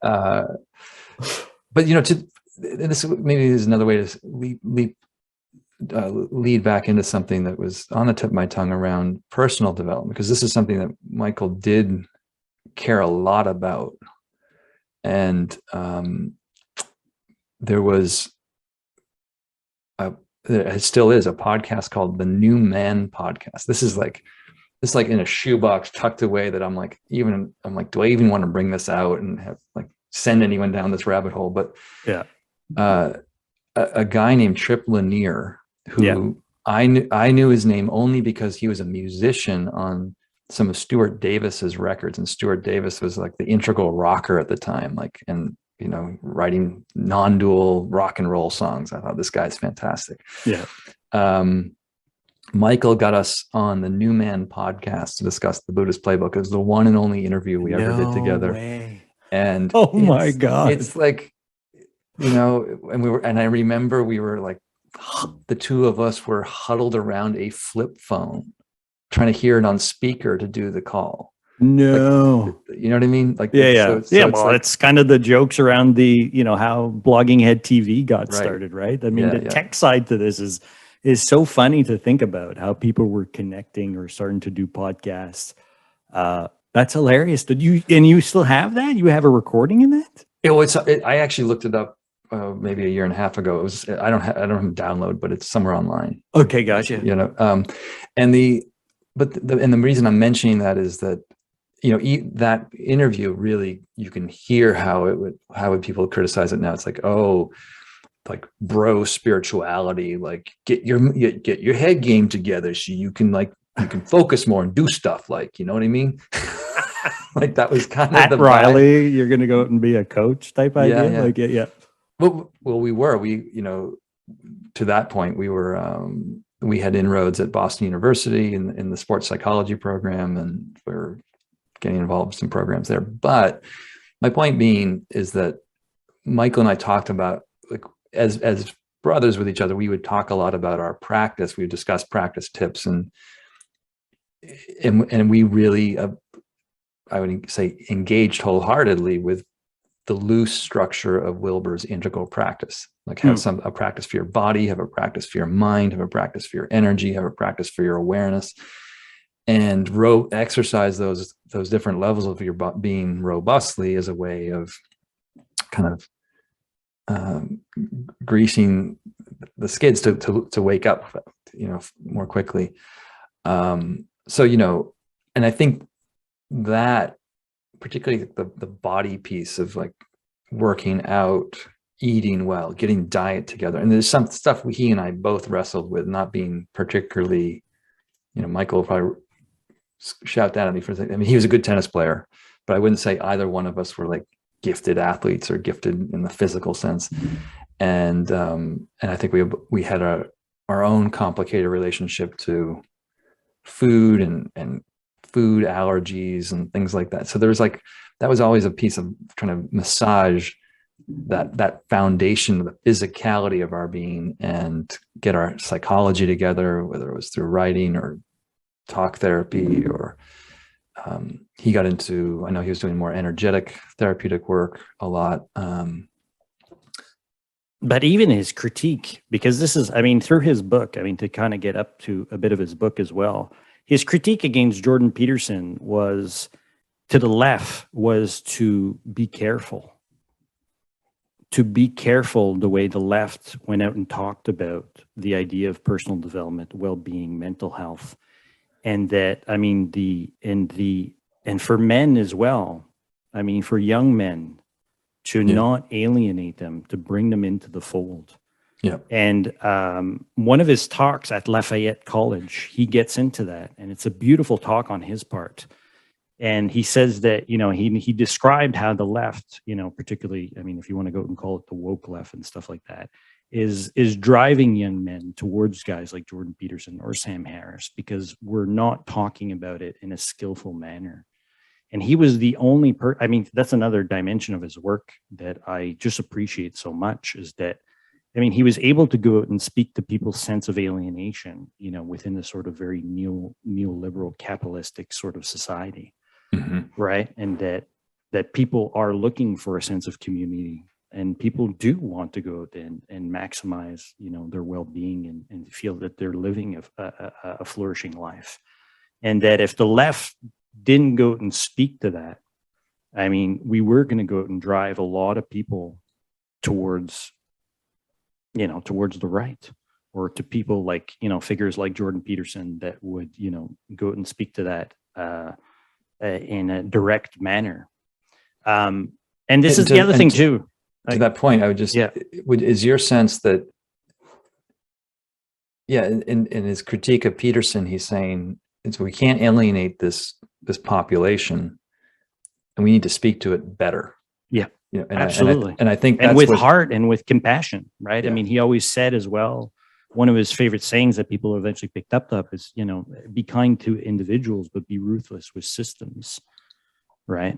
But this maybe is another way to lead back into something that was on the tip of my tongue around personal development, because this is something that Michael did care a lot about. And there was it still is a podcast called the New Man Podcast. This is like in a shoebox tucked away that I'm like, do I even want to bring this out and have like send anyone down this rabbit hole? But a guy named Trip Lanier, who I knew his name only because he was a musician on some of Stuart Davis's records, and Stuart Davis was like the integral rocker at the time, writing non-dual rock and roll songs. I thought, this guy's fantastic. Yeah. Michael got us on the New Man podcast to discuss the Buddhist Playbook. It was the one and only interview we ever did together. Way. And my God, it's like, and I remember we were like, the two of us were huddled around a flip phone, trying to hear it on speaker to do the call. No, you know what I mean? Like, it's kind of the jokes around the, how Blogging Head TV got started, right? I mean, the tech side to this is so funny to think about, how people were connecting or starting to do podcasts. That's hilarious. You still have that? You have a recording in that? I actually looked it up maybe a year and a half ago. It was, I don't have download, but it's somewhere online. Okay, gotcha. And the reason I'm mentioning that is that, that interview, really, you can hear how would people criticize it now. It's like, oh, like bro spirituality, like get your head game together so you can focus more and do stuff, like, you know what I mean? Like that was kind of the Riley, you're going to go out and be a coach type idea. Yeah. Well, to that point, we had inroads at Boston University in the sports psychology program, and we were getting involved in some programs there. But my point being is that Michael and I talked about, like, as brothers with each other, we would talk a lot about our practice. We would discuss practice tips, and we really, I would say, engaged wholeheartedly with the loose structure of Wilber's integral practice. Like, have a practice for your body, have a practice for your mind, have a practice for your energy, have a practice for your awareness, and exercise those different levels of your being robustly as a way of kind of greasing the skids to wake up, more quickly. And I think that particularly the body piece of like working out, eating well, getting diet together. And there's some stuff he and I both wrestled with, not being particularly, Michael will probably shout down at me for a second. I mean, he was a good tennis player, but I wouldn't say either one of us were like gifted athletes or gifted in the physical sense. And I think we had our own complicated relationship to food and food allergies and things like that. So there was that was always a piece of trying to massage that foundation, the physicality of our being, and get our psychology together, whether it was through writing or talk therapy, or he got into, I know he was doing more energetic therapeutic work a lot. But even his critique, because this is, I mean, through his book, I mean, to kind of get up to a bit of his book as well, his critique against Jordan Peterson was, to the left, was to be careful. To be careful the way the left went out and talked about the idea of personal development, well-being, mental health. And that, I mean, and for men as well, I mean, for young men, to not alienate them, to bring them into the fold. Yeah. And one of his talks at Lafayette College, he gets into that, and it's a beautiful talk on his part. And he says that, he described how the left, particularly, I mean, if you want to go and call it the woke left and stuff like that, is driving young men towards guys like Jordan Peterson or Sam Harris, because we're not talking about it in a skillful manner. And he was the only I mean, that's another dimension of his work that I just appreciate so much, is that, I mean, he was able to go out and speak to people's sense of alienation, within the sort of very neoliberal capitalistic sort of society. Mm-hmm. Right. And that people are looking for a sense of community, and people do want to go out and maximize, their well-being and feel that they're living a flourishing life. And that if the left didn't go out and speak to that, I mean, we were going to go out and drive a lot of people towards the right, or to people like, figures like Jordan Peterson that would, go out and speak to that in a direct manner. And this is the other thing too. To that point, I would just, is your sense that, in his critique of Peterson, he's saying, we can't alienate this population, and we need to speak to it better. Yeah, and absolutely. I think and with heart and with compassion, right? Yeah. I mean, he always said as well, one of his favorite sayings that people eventually picked up is, be kind to individuals, but be ruthless with systems, right?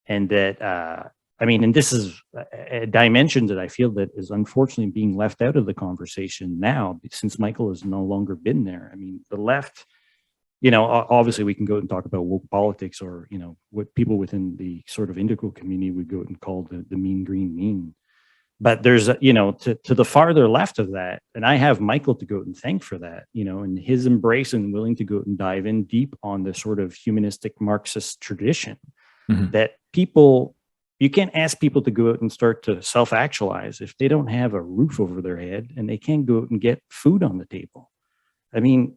And that, I mean, and this is a dimension that I feel that is unfortunately being left out of the conversation now, since Michael has no longer been there. I mean, the left, obviously we can go and talk about woke politics, or, what people within the sort of integral community would go and call the mean green mean. But there's, to the farther left of that, and I have Michael to go and thank for that, and his embrace and willing to go and dive in deep on the sort of humanistic Marxist tradition, mm-hmm. that you can't ask people to go out and start to self-actualize if they don't have a roof over their head and they can't go out and get food on the table. I mean,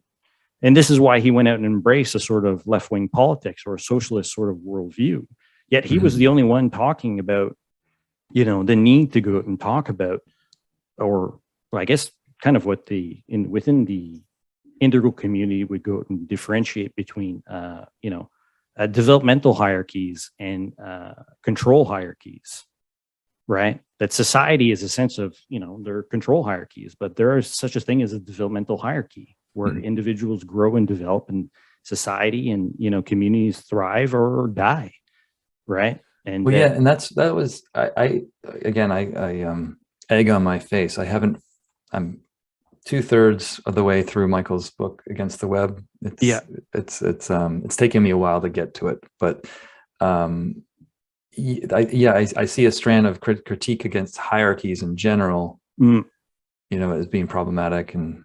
and this is why he went out and embraced a sort of left-wing politics or a socialist sort of worldview. Yet he was the only one talking about, the need to go out and talk about, or I guess kind of what within the integral community would go out and differentiate between, developmental hierarchies and control hierarchies, right? That society is a sense of, there are control hierarchies, but there is such a thing as a developmental hierarchy where individuals grow and develop, and society and, communities thrive or die, right? And and that was I egg on my face. I'm 2/3 of the way through Michael's book Against the Web. It's taken me a while to get to it, but I see a strand of critique against hierarchies in general, as being problematic, and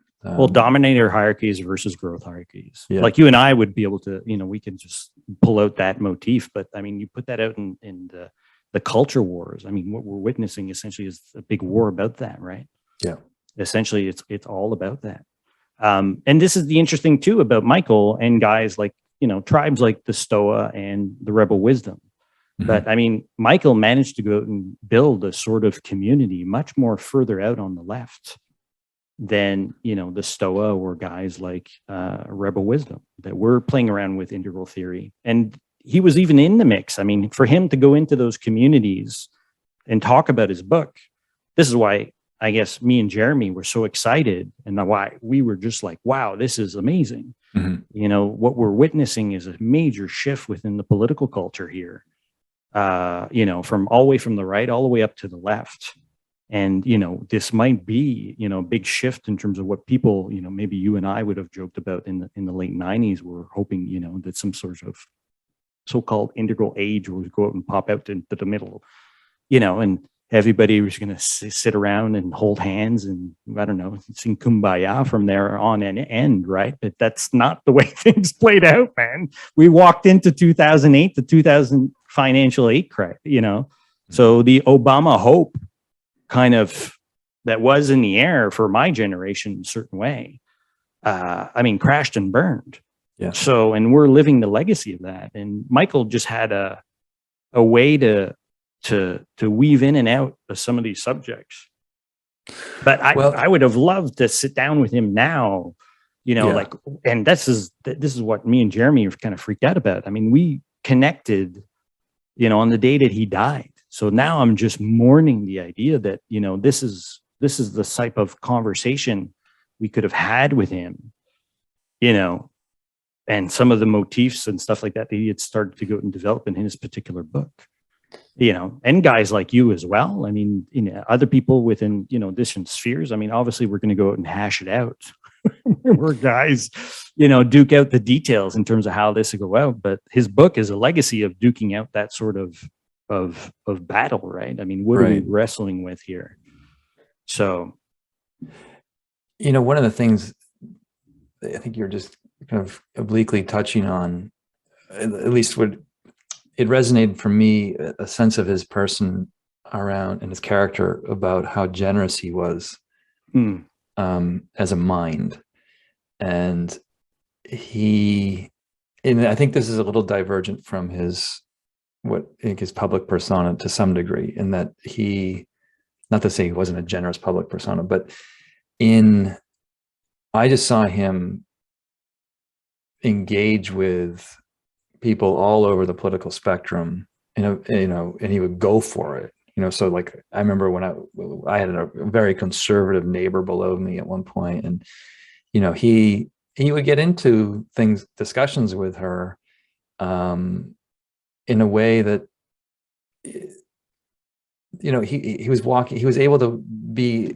dominator hierarchies versus growth hierarchies. Yeah. Like you and I would be able to, we can just pull out that motif, but I mean, you put that out in the culture wars. I mean, what we're witnessing essentially is a big war about that, right? Yeah. Essentially, it's all about that. And this is the interesting too about Michael and guys like, tribes like the Stoa and the Rebel Wisdom. But I mean, Michael managed to go out and build a sort of community much more further out on the left than, you know, the Stoa or guys like Rebel Wisdom that were playing around with integral theory. And he was even in the mix. I mean, for him to go into those communities and talk about his book, this is why I guess me and Jeremy were so excited, and why we were just like, wow, this is amazing. You know, what we're witnessing is a major shift within the political culture here. You know, from all the way from the right, all the way up to the left. And, you know, this might be, you know, a big shift in terms of what people, you know, maybe you and I would have joked about in the late 90s. We're hoping, you know, that some sort of so-called integral age will go out and pop out into the middle, you know, and everybody was going to sit around and hold hands and, I don't know, sing Kumbaya from there on and end, right? But that's not the way things played out, man. We walked into 2008, the 2000 financial aid crash, you know. So the Obama hope kind of that was in the air for my generation in a certain way, I mean, crashed and burned. Yeah. So, and we're living the legacy of that. And Michael just had a way to weave in and out of some of these subjects. But I would have loved to sit down with him now, you know, like, and this is what me and Jeremy are kind of freaked out about. I mean, we connected, you know, on the day that he died. So now I'm just mourning the idea that, you know, this is the type of conversation we could have had with him, you know, and some of the motifs and stuff like that he had started to go and develop in his particular book, you know, and guys like you as well. I mean, you know, other people within, you know, different spheres. I mean, obviously we're going to go out and hash it out. We're guys, you know, duke out the details in terms of how this will go out. But his book is a legacy of duking out that sort of battle, right? I mean, what are we wrestling with here? So, you know, one of the things I think you're just kind of obliquely touching on, at least what it resonated for me, a sense of his person around and his character about how generous he was as a mind. And I think this is a little divergent from his public persona to some degree, in that not to say he wasn't a generous public persona, but I just saw him engage with people all over the political spectrum, you know, and he would go for it, you know. So like, I remember when I had a very conservative neighbor below me at one point, and, you know, he would get into discussions with her, in a way that, you know, he was able to be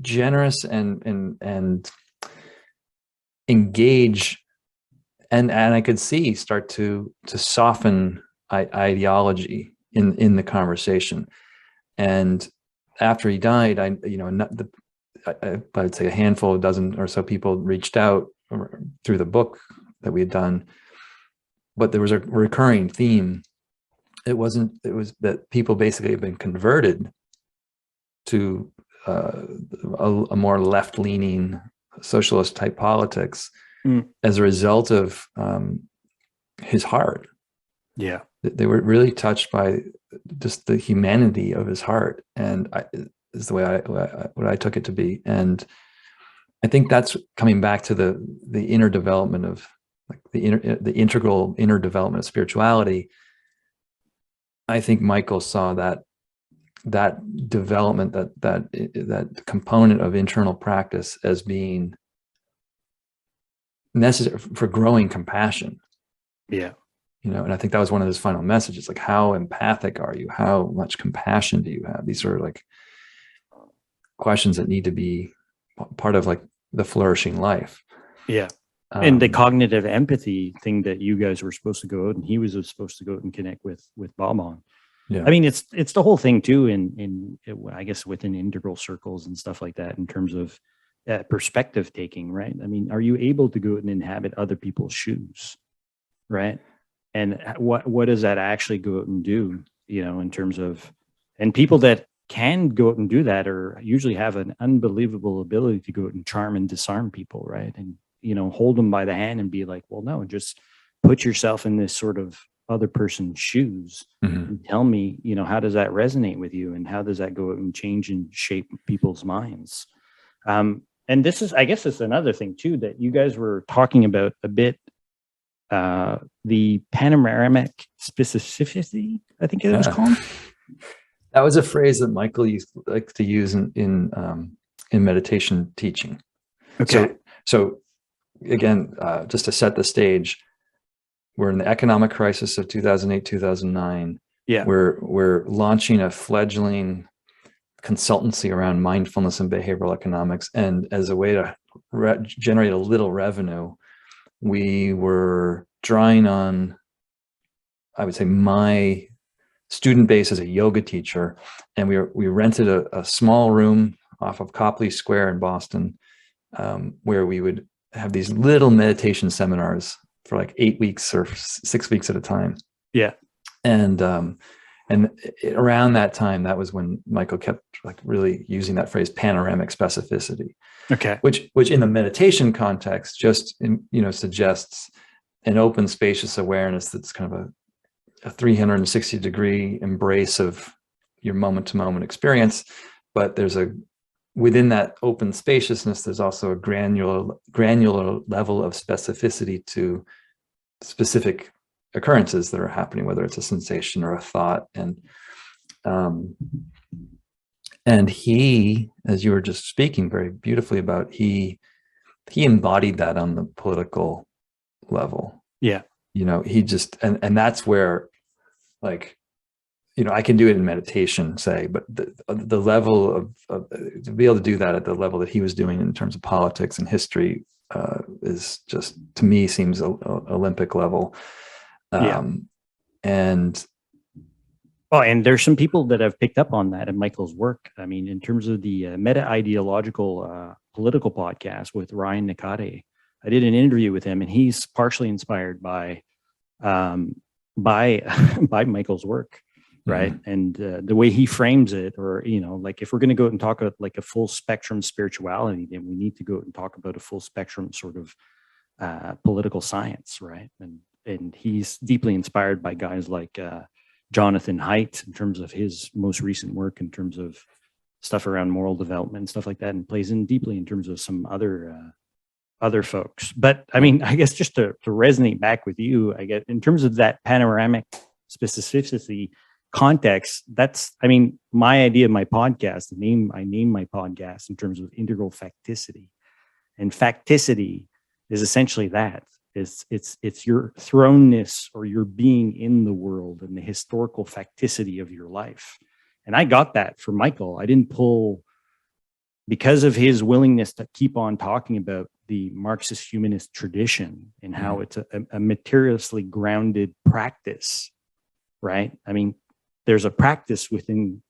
generous and engage, and I could see start to soften ideology in the conversation. And after he died, I'd say a handful, a dozen or so people reached out through the book that we had done, but there was a recurring theme. It was that people basically have been converted to a more left-leaning socialist type politics as a result of his heart. Yeah, they were really touched by just the humanity of his heart, and is the way what I took it to be. And I think that's coming back to the inner development of, like, the integral inner development of spirituality. I think Michael saw that development, that component of internal practice as being necessary for growing compassion. Yeah. You know, and I think that was one of his final messages, like, how empathic are you? How much compassion do you have? These are like questions that need to be part of, like, the flourishing life. Yeah. And the cognitive empathy thing that you guys were supposed to go out, and he was supposed to go out and connect with Bob on. Yeah. I mean, it's the whole thing too, in I guess within integral circles and stuff like that, in terms of perspective taking, right? I mean, are you able to go out and inhabit other people's shoes, right? And what does that actually go out and do, you know, in terms of, and people that can go out and do that usually have an unbelievable ability to go out and charm and disarm people, right? And, you know, hold them by the hand and be like, well, no, just put yourself in this sort of other person's shoes and tell me, how does that resonate with you, and how does that go out and change and shape people's minds? And this is, I guess, it's another thing too that you guys were talking about a bit. The panoramic specificity, I think it was called. That was a phrase that Michael used like to use in meditation teaching. Okay. So again, just to set the stage, we're in the economic crisis of 2008, 2009. Yeah. We're launching a fledgling consultancy around mindfulness and behavioral economics. And as a way to generate a little revenue, we were drawing on, I would say, my student base as a yoga teacher. And we rented a small room off of Copley Square in Boston, where we would have these little meditation seminars for like 8 weeks or 6 weeks at a time. Yeah. And around that time, that was when Michael kept like really using that phrase, panoramic specificity. Okay. Which in the meditation context just suggests an open, spacious awareness that's kind of a 360-degree embrace of your moment-to-moment experience. But within that open spaciousness, there's also a granular level of specificity to specific occurrences that are happening, whether it's a sensation or a thought. And he, as you were just speaking very beautifully about, he embodied that on the political level. Yeah. He just, and that's where, like, I can do it in meditation, say, but the level of to be able to do that at the level that he was doing in terms of politics and history is just, to me, seems Olympic level. And there's some people that have picked up on that in Michael's work. I mean, in terms of the meta-ideological political podcast with Ryan Nakate, I did an interview with him, and he's partially inspired by Michael's work, right? And the way he frames it, or like if we're going to go out and talk about like a full spectrum spirituality, then we need to go out and talk about a full spectrum sort of political science, right? And he's deeply inspired by guys like Jonathan Haidt in terms of his most recent work, in terms of stuff around moral development and stuff like that, and plays in deeply in terms of some other folks. But I mean, I guess just to resonate back with you, I get in terms of that panoramic specificity context, that's, I mean, my idea of my podcast, I name my podcast in terms of integral facticity. And facticity is essentially that. It's your thrownness, or your being in the world, and the historical facticity of your life. And I got that from Michael. I didn't pull, because of his willingness to keep on talking about the Marxist humanist tradition and how it's a materialistically grounded practice, right? I mean, there's a practice within,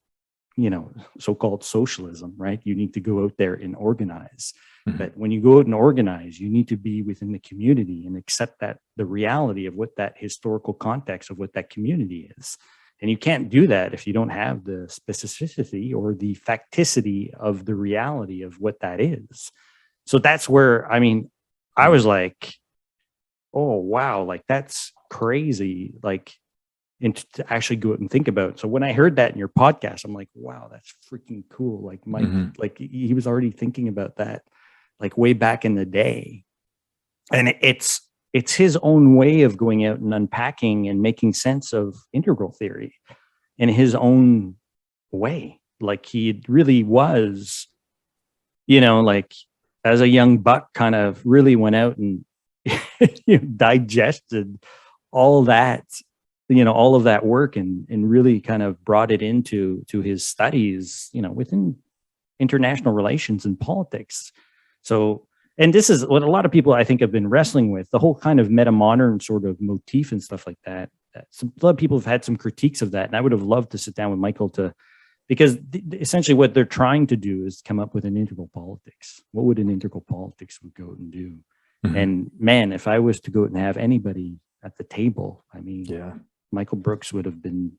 so-called socialism, right? You need to go out there and organize. But when you go out and organize, you need to be within the community and accept that the reality of what that historical context of what that community is. And you can't do that if you don't have the specificity or the facticity of the reality of what that is. So that's where, I mean, I was like, oh, wow, like that's crazy. Like, and to actually go out and think about. So when I heard that in your podcast, I'm like, wow, that's freaking cool. Like Mike, like he was already thinking about that, like way back in the day. And it's his own way of going out and unpacking and making sense of integral theory in his own way. Like he really was, like as a young buck, kind of really went out and digested all that, all of that work, and really kind of brought it into his studies, within international relations and politics. So, and this is what a lot of people, I think, have been wrestling with, the whole kind of meta-modern sort of motif and stuff like that. A lot of people have had some critiques of that, and I would have loved to sit down with Michael because essentially what they're trying to do is come up with an integral politics. What would an integral politics would go out and do? And man, if I was to go out and have anybody at the table, I mean, Michael Brooks would have been,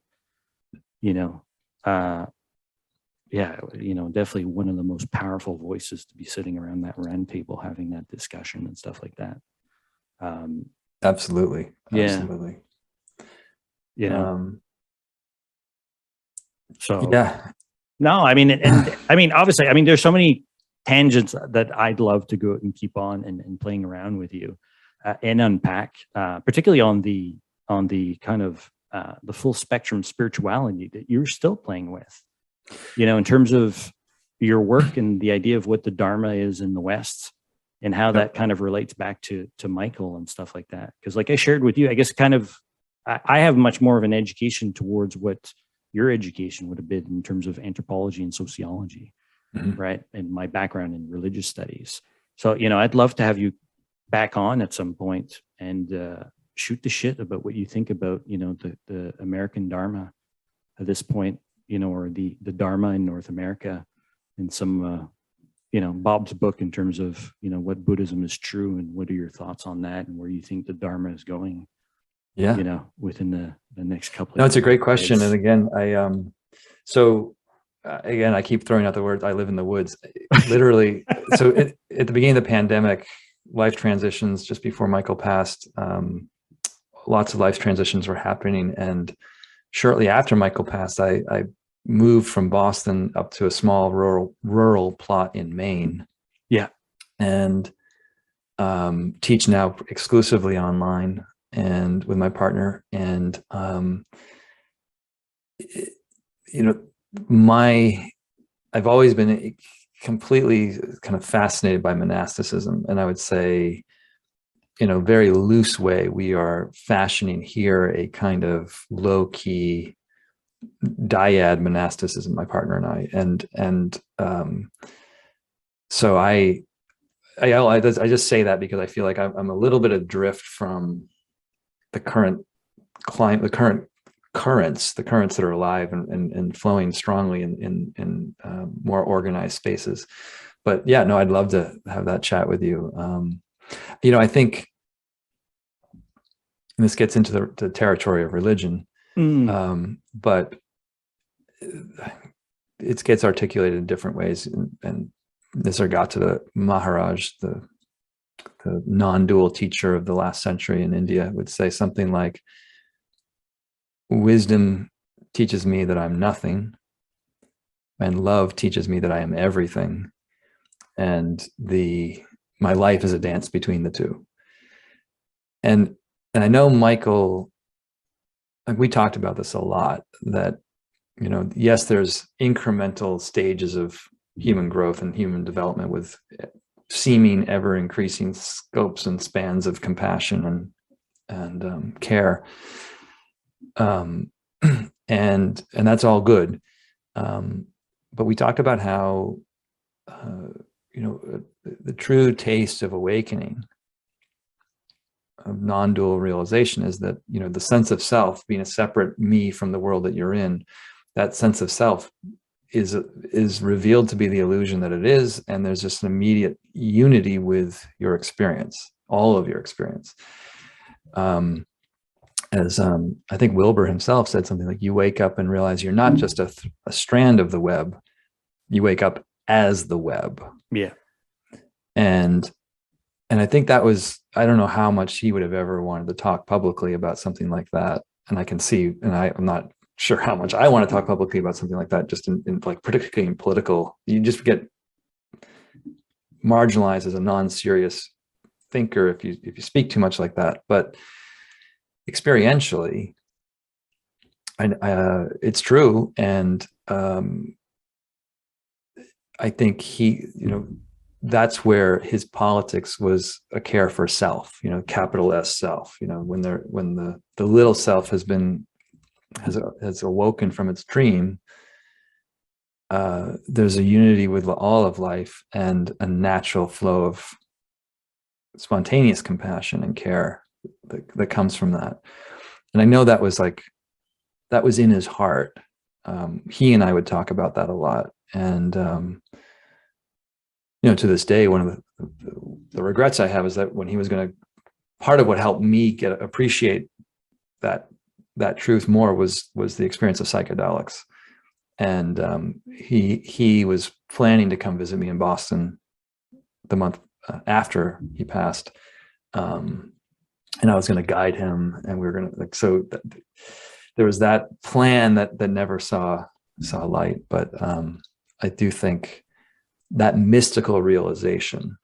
definitely one of the most powerful voices to be sitting around that round table having that discussion and stuff like that. Absolutely. Yeah. Absolutely. you know. So Yeah. no, I mean, and I mean, obviously, I mean, there's so many tangents that I'd love to go and keep on and playing around with you and unpack, particularly on the kind of the full spectrum spirituality that you're still playing with, you know, in terms of your work and the idea of what the Dharma is in the West and how that kind of relates back to Michael and stuff like that. Because like I shared with you, I guess kind of I have much more of an education towards what your education would have been in terms of anthropology and sociology, right? And my background in religious studies. So, you know, I'd love to have you back on at some point and shoot the shit about what you think about, you know, the American Dharma at this point, you know, or the Dharma in North America, and some, you know, Bob's book in terms of, you know, what Buddhism is true and what are your thoughts on that and where you think the Dharma is going. Yeah. You know, within the next couple of No, it's a great question. years. And again, again, I keep throwing out the words, I live in the woods, literally. So at the beginning of the pandemic, life transitions just before Michael passed, lots of life transitions were happening. And shortly after Michael passed, I moved from Boston up to a small rural plot in Maine. Yeah. And teach now exclusively online and with my partner. And you know, I've always been completely kind of fascinated by monasticism. And I would say, in a very loose way, we are fashioning here a kind of low-key dyad monasticism, my partner and I. So I just say that because I feel like I'm a little bit adrift from the current climate, the current currents that are alive and flowing strongly in more organized spaces. But yeah, no, I'd love to have that chat with you. You know, I think this gets into the territory of religion, but it gets articulated in different ways. And Nisargadatta Maharaj, the non-dual teacher of the last century in India, would say something like, wisdom teaches me that I'm nothing, and love teaches me that I am everything. And my life is a dance between the two. And I know Michael, like we talked about this a lot, that, you know, yes, there's incremental stages of human growth and human development with seeming ever increasing scopes and spans of compassion and care. And that's all good. But we talked about how, you know, the true taste of awakening, of non-dual realization, is that, you know, the sense of self being a separate me from the world that you're in, that sense of self is revealed to be the illusion that it is. And there's just an immediate unity with your experience, all of your experience. As I think Wilber himself said something like, you wake up and realize you're not just a strand of the web, you wake up as the web. Yeah. And I think that was, I don't know how much he would have ever wanted to talk publicly about something like that. And I can see, and I'm not sure how much I want to talk publicly about something like that, just in like, particularly in political, you just get marginalized as a non-serious thinker if you speak too much like that. But experientially, it's true. And I think he, you know, that's where his politics was a care for self, you know, capital S self, you know, when the little self has awoken from its dream, there's a unity with all of life and a natural flow of spontaneous compassion and care that comes from that. And I know that was in his heart. He and I would talk about that a lot. And, you know, to this day, one of the regrets I have is that when he was part of what helped me appreciate that truth more was the experience of psychedelics. And he was planning to come visit me in Boston the month after he passed. And I was going to guide him, and we were going to there was that plan that never saw light. But I do think that mystical realization,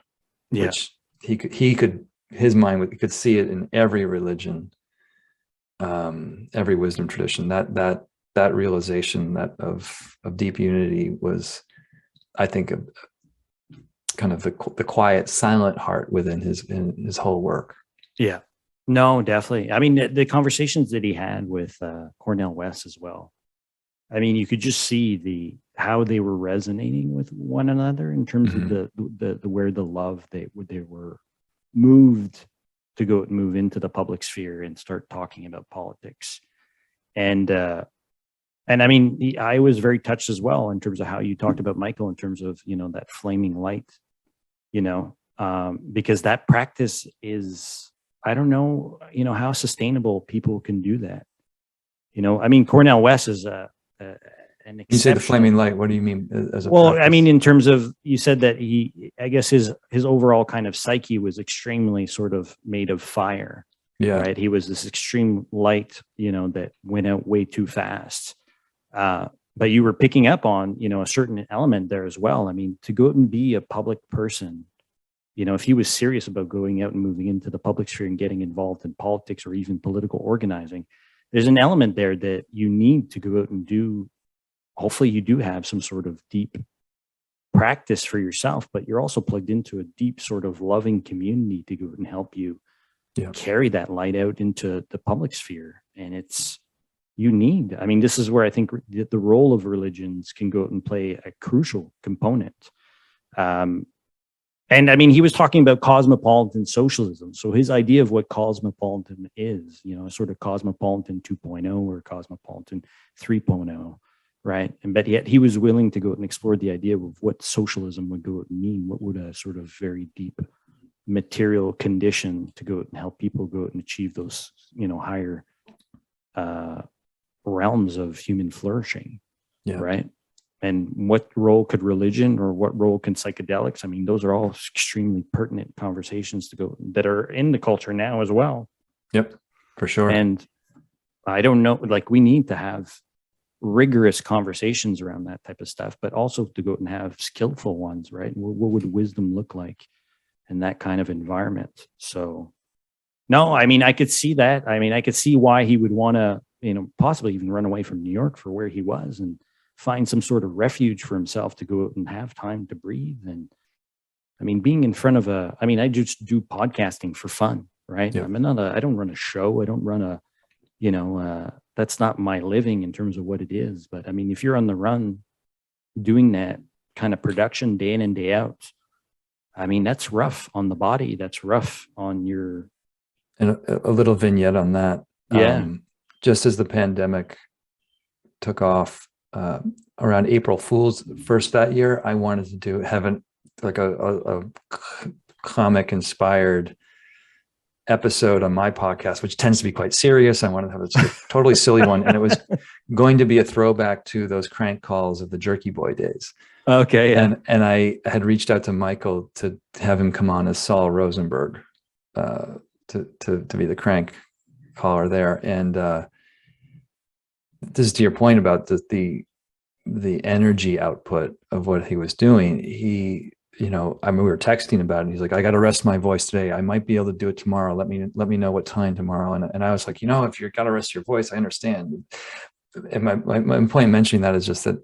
which he could his mind could see it in every religion, every wisdom tradition. That realization of deep unity was, I think, kind of the quiet, silent heart within his whole work. Yeah, no, definitely. I mean, the conversations that he had with Cornel West as well. I mean, you could just see how they were resonating with one another in terms of the where the love they were moved to go and move into the public sphere and start talking about politics. And I mean, I was very touched as well in terms of how you talked about Michael in terms of, that flaming light, because that practice is, I don't know, how sustainable people can do that. I mean, Cornel West is an exception. You say the flaming light, what do you mean as a Well, practice? I mean, in terms of, you said that I guess his overall kind of psyche was extremely sort of made of fire. Yeah. Right. He was this extreme light, that went out way too fast. But you were picking up on, a certain element there as well. I mean, to go out and be a public person, if he was serious about going out and moving into the public sphere and getting involved in politics or even political organizing, there's an element there that you need to go out and do. Hopefully you do have some sort of deep practice for yourself, but you're also plugged into a deep sort of loving community to go out and help you carry that light out into the public sphere. And I mean, this is where I think the role of religions can go out and play a crucial component. And I mean, he was talking about cosmopolitan socialism. So his idea of what cosmopolitan is, sort of cosmopolitan 2.0 or cosmopolitan 3.0, right? And but yet he was willing to go out and explore the idea of what socialism would go out and mean. What would a sort of very deep material condition to go out and help people go out and achieve those, higher realms of human flourishing, right? And what role could religion or what role can psychedelics? I mean, those are all extremely pertinent conversations that are in the culture now as well. Yep, for sure. And I don't know, like we need to have rigorous conversations around that type of stuff, but also to go and have skillful ones, right? What would wisdom look like in that kind of environment? So, no, I mean, I could see that. I mean, I could see why he would want to, possibly even run away from New York for where he was and find some sort of refuge for himself to go out and have time to breathe. And I mean, being in front of I just do podcasting for fun, right? Yeah. I don't run a show. I don't run that's not my living in terms of what it is. But I mean, if you're on the run doing that kind of production day in and day out, I mean, that's rough on the body. That's rough on your. And a little vignette on that. Yeah. Just as the pandemic took off, around April Fool's first that year, I wanted to have a comic inspired episode on my podcast, which tends to be quite serious. I wanted to have a totally silly one, and it was going to be a throwback to those crank calls of the Jerky Boy days. Okay, yeah. And I had reached out to Michael to have him come on as Saul Rosenberg, to be the crank caller there. And this is to your point about the energy output of what he was doing. He, we were texting about it, and he's like, I got to rest my voice today. I might be able to do it tomorrow. Let me know what time tomorrow. And I was like, if you've got to rest your voice, I understand. And my point in mentioning that is just that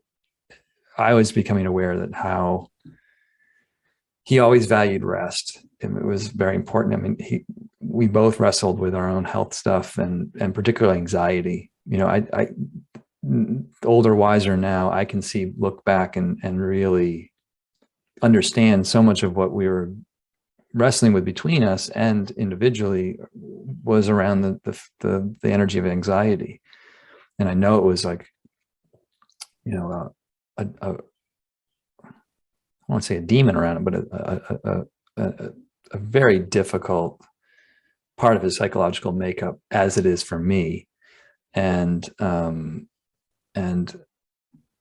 I was becoming aware that how he always valued rest. And it was very important. I mean, we both wrestled with our own health stuff and particularly anxiety. I older, wiser now, I can look back and really understand so much of what we were wrestling with between us and individually was around the energy of anxiety. And I know it was like, I won't say a demon around it, but a very difficult part of his psychological makeup, as it is for me. And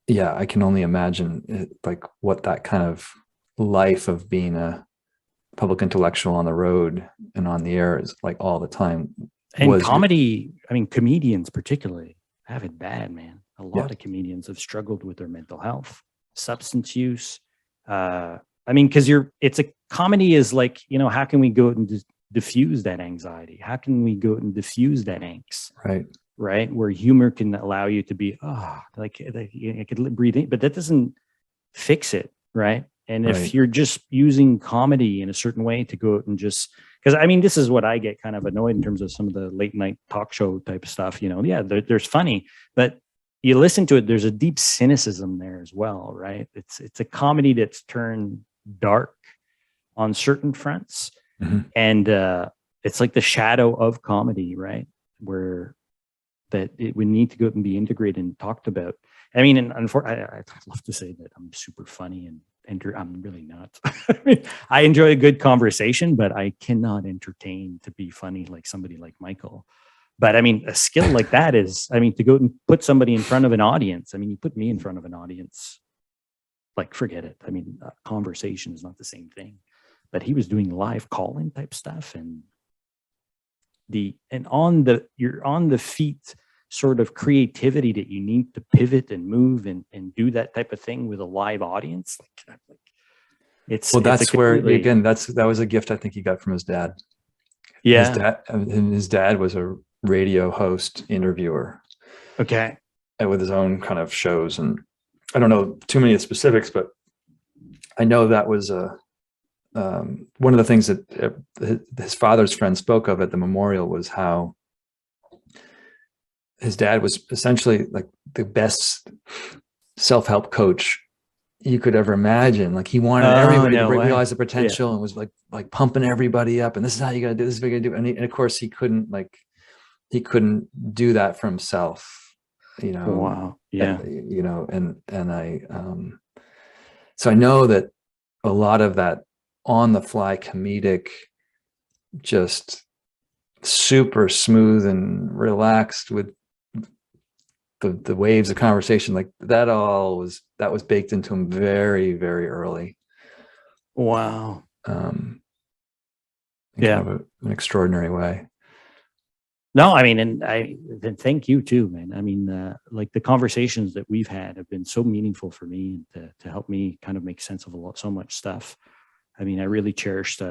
yeah, I can only imagine like what that kind of life of being a public intellectual on the road and on the air is like all the time. And comedy, I mean, comedians particularly, have it bad, man. A lot of comedians have struggled with their mental health, substance use. I mean, because it's a comedy is like, you know, how can we go out and diffuse that anxiety? How can we go out and diffuse that angst? Right. Where humor can allow you to be, I could breathe in, but that doesn't fix it. Right. And if you're just using comedy in a certain way to go out and just, because I mean, this is what I get kind of annoyed in terms of some of the late night talk show type of stuff, you know, there's funny, but you listen to it, there's a deep cynicism there as well, right? It's a comedy that's turned dark on certain fronts. And it's like the shadow of comedy, right? Where that it would need to go and be integrated and talked about. I mean, and unfortunately, I'd love to say that I'm super funny and I'm really not. I mean, I enjoy a good conversation, but I cannot entertain to be funny like somebody like Michael. But I mean, a skill like that is, I mean, to go and put somebody in front of an audience. I mean, you put me in front of an audience, like forget it. I mean, conversation is not the same thing. But he was doing live call-in type stuff, and you're on the feet sort of creativity that you need to pivot and move and do that type of thing with a live audience. That's where again, that was a gift I think he got from his dad. His dad was a radio host, interviewer. Okay. And with his own kind of shows, and I don't know too many of the specifics, but I know that was one of the things that his father's friend spoke of at the memorial was how his dad was essentially like the best self-help coach you could ever imagine. Like he wanted everybody to realize the potential and was like pumping everybody up. And this is how you got to do this. Is what you got to do. And of course he couldn't do that for himself, you know? Wow. Yeah. And, you know, and I, so I know that a lot of that on the fly comedic, just super smooth and relaxed with the waves of conversation, like that was baked into him very, very early. Wow. Kind of an extraordinary way. No, I mean, and thank you too, man. I mean, like the conversations that we've had have been so meaningful for me to help me kind of make sense of so much stuff. I mean, I really cherished,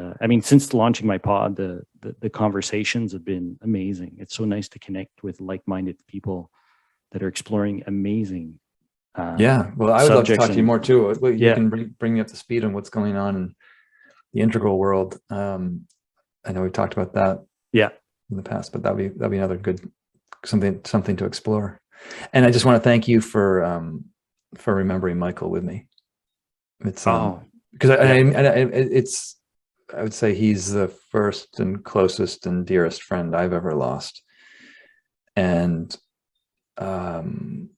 since launching my pod, the conversations have been amazing. It's so nice to connect with like-minded people that are exploring amazing. Well, I would love to talk to you more too. You can bring me up to speed on what's going on in the integral world. I know we've talked about that. In the past, but that'd be another good something to explore. And I just want to thank you for remembering Michael with me. It's because I would say he's the first and closest and dearest friend I've ever lost. And you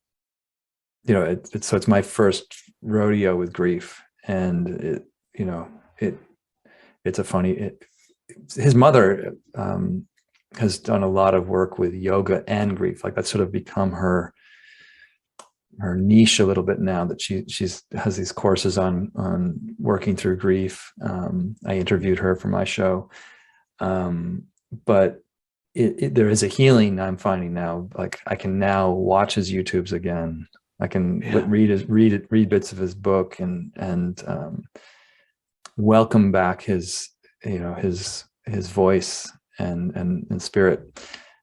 know, it's my first rodeo with grief, and it's a funny. His mother has done a lot of work with yoga and grief. Like that's sort of become her niche a little bit now, that she has these courses on working through grief. I interviewed her for my show. But there is a healing I'm finding now. Like I can now watch his YouTubes again. I can read bits of his book and welcome back his voice and spirit.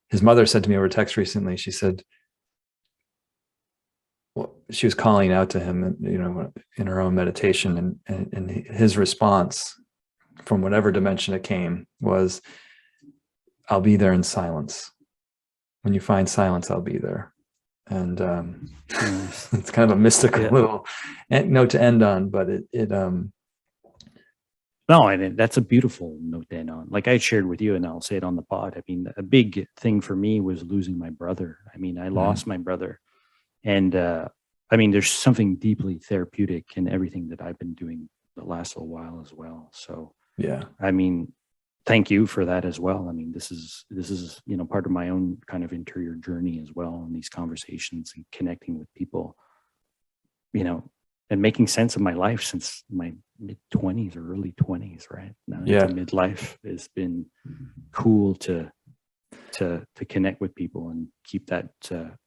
His mother said to me over text recently, she said, well, she was calling out to him, you know, in her own meditation, and his response from whatever dimension it came was, I'll be there in silence. When you find silence, I'll be there. And it's kind of a mystical little note to end on, but no, and that's a beautiful note to end on. Like I shared with you, and I'll say it on the pod. I mean, a big thing for me was losing my brother. I mean, I lost my brother, and I mean, there's something deeply therapeutic in everything that I've been doing the last little while as well. So I mean, thank you for that as well. I mean, this is you know, part of my own kind of interior journey as well, in these conversations and connecting with people, you know, and making sense of my life since my mid-20s or early 20s, right? Now into midlife has been cool to to connect with people and keep that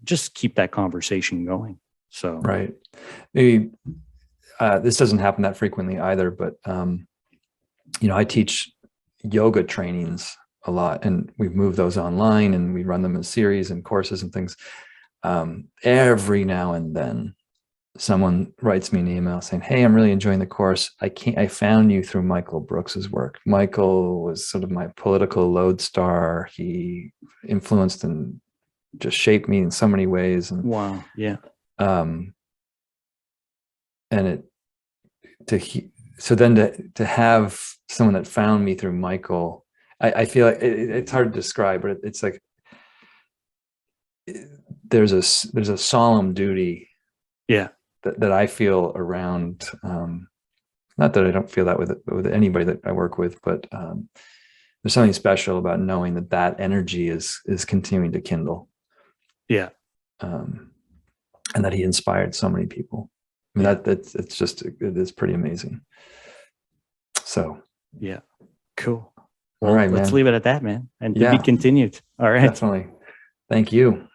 just keep that conversation going. So right. Maybe this doesn't happen that frequently either, but I teach yoga trainings a lot, and we've moved those online, and we run them as series and courses and things. Every now and then someone writes me an email saying, "Hey, I'm really enjoying the course. I found you through Michael Brooks's work. Michael was sort of my political lodestar. He influenced and just shaped me in so many ways." And wow, yeah. So then to have someone that found me through Michael, I feel like it's hard to describe, but it's like there's a solemn duty, yeah, that I feel around. Not that I don't feel that with anybody that I work with, but there's something special about knowing that energy is continuing to kindle. Yeah, and that he inspired so many people. I mean, it's pretty amazing. So yeah, cool. Well, all right, let's man. leave it at that, man. And to Yeah. be continued. All right. Definitely. Thank you.